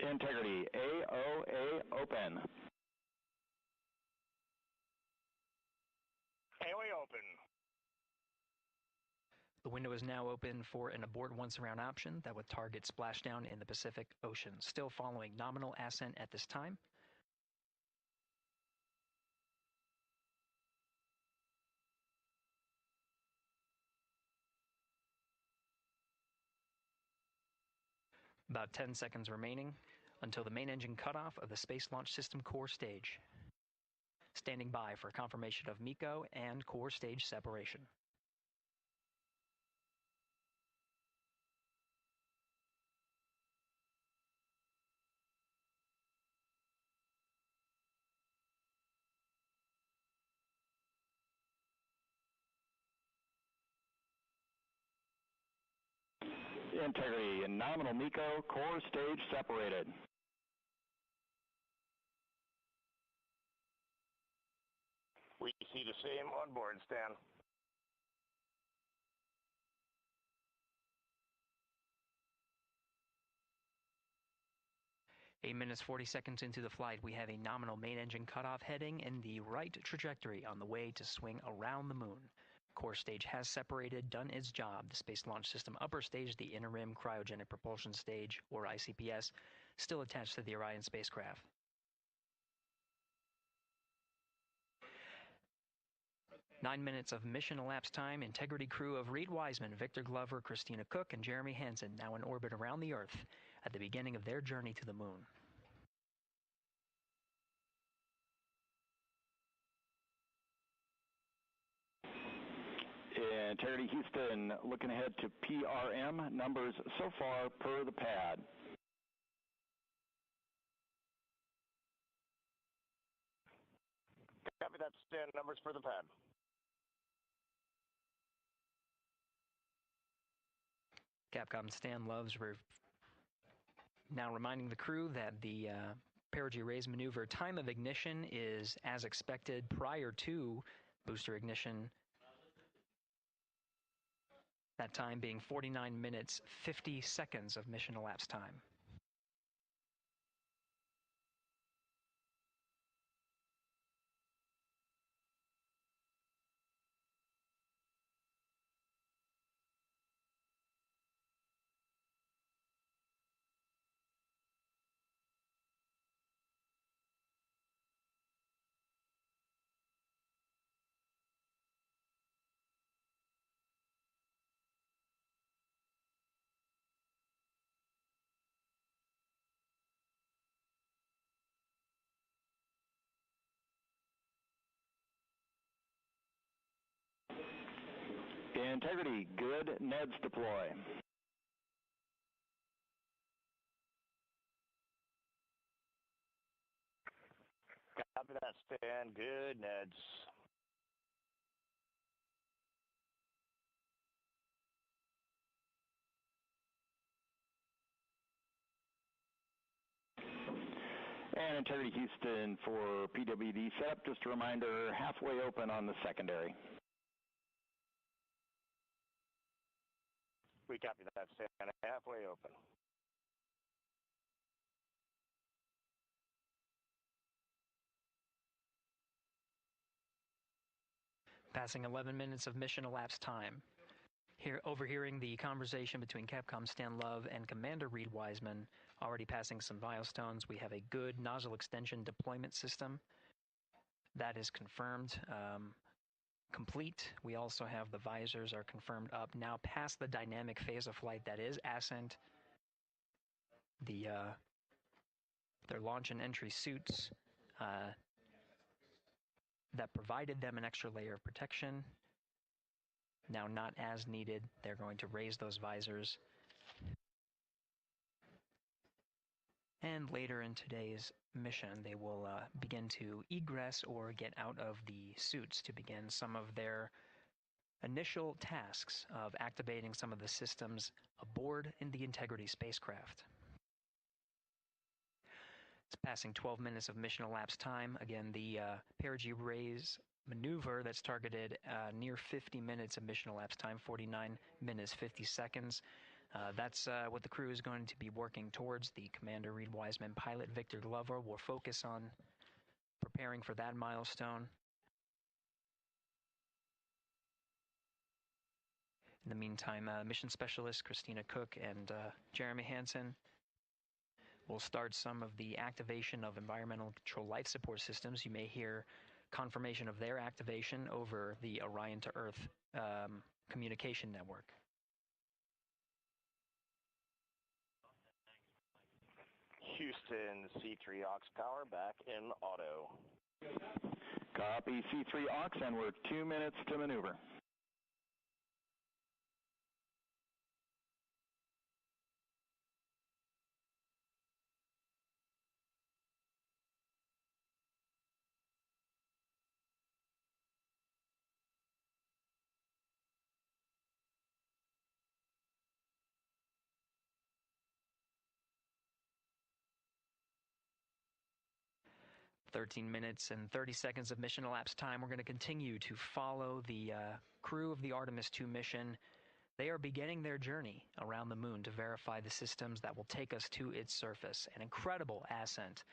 Integrity, AOA open. AOA open. The window is now open for an abort once around option that would target splashdown in the Pacific Ocean. Still following nominal ascent at this time. About 10 seconds remaining until the main engine cutoff of the Space Launch System core stage. Standing by for confirmation of MECO and core stage separation. Integrity and nominal MECO, core stage separated. We see the same on board, Stan. Eight minutes, 40 seconds into the flight, we have a nominal main engine cutoff heading in the right trajectory on the way to swing around the moon. Core stage has separated, done its job. The Space Launch System upper stage, the interim cryogenic propulsion stage, or ICPS, still attached to the Orion spacecraft. Nine minutes of mission elapsed time. Integrity crew of Reed Wiseman, Victor Glover, Christina Cook, and Jeremy Hansen now in orbit around the Earth at the beginning of their journey to the moon. Integrity Houston, looking ahead to PRM numbers so far per the pad. Copy that, Stan. Numbers for the pad. Capcom Stan Loves now reminding the crew that the perigee raise maneuver time of ignition is as expected prior to booster ignition. That time being 49 minutes, 50 seconds of mission elapsed time. Integrity, good. NEDs deploy. Copy that, Stan. Good, Neds. And Integrity Houston for PWD setup. Just a reminder, halfway open on the secondary. We copy that, Stan. Halfway open. Passing 11 minutes of mission elapsed time. Here, overhearing the conversation between Capcom Stan Love and Commander Reed Wiseman, already passing some milestones. We have a good nozzle extension deployment system. That is confirmed. Complete. We also have the visors are confirmed up, now past the dynamic phase of flight, that is ascent. Their launch and entry suits that provided them an extra layer of protection, now not as needed. They're going to raise those visors. And later in today's mission, they will begin to egress or get out of the suits to begin some of their initial tasks of activating some of the systems aboard in the Integrity spacecraft. It's passing 12 minutes of mission elapsed time. Again, the perigee raise maneuver that's targeted near 50 minutes of mission elapsed time, 49 minutes, 50 seconds. That's what the crew is going to be working towards. The Commander Reed Wiseman, pilot Victor Glover will focus on preparing for that milestone. In the meantime, mission specialist Christina Cook and Jeremy Hansen will start some of the activation of environmental control life support systems. You may hear confirmation of their activation over the Orion to Earth communication network. Houston, C3 aux power back in auto. Copy C3 aux, and we're 2 minutes to maneuver. "13 minutes and 30 seconds of mission elapsed time. We're going to continue to follow the crew of the Artemis 2 mission. They are beginning their journey around the moon to verify the systems that will take us to its surface. An incredible ascent.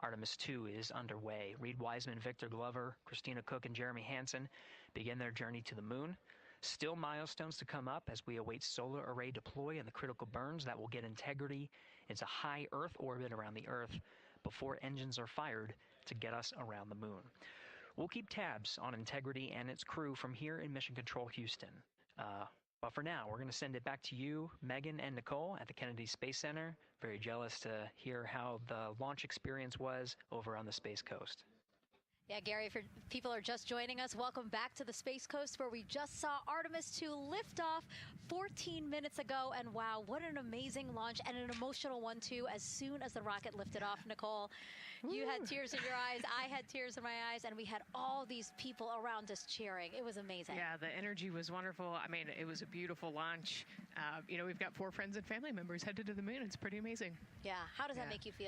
Artemis 2 is underway. Reed Wiseman, Victor Glover, Christina Cook, and Jeremy Hansen begin their journey to the moon. Still milestones to come up as we await solar array deploy and the critical burns that will get Integrity into high Earth orbit around the Earth before engines are fired to get us around the moon. We'll keep tabs on Integrity and its crew from here in Mission Control Houston. But for now, we're going to send it back to you, Megan and Nicole at the Kennedy Space Center. Very jealous to hear how the launch experience was over on the Space Coast. Yeah, Gary, if people are just joining us, welcome back to the Space Coast, where we just saw Artemis 2 lift off 14 minutes ago. And wow, what an amazing launch, and an emotional one too. As soon as the rocket lifted off, Nicole, you had tears in your eyes, I had tears in my eyes, and we had all these people around us cheering. It was amazing. Yeah, the energy was wonderful. I mean, it was a beautiful launch. You know, we've got 4 friends and family members headed to the moon. It's pretty amazing. Yeah, how does that make you feel?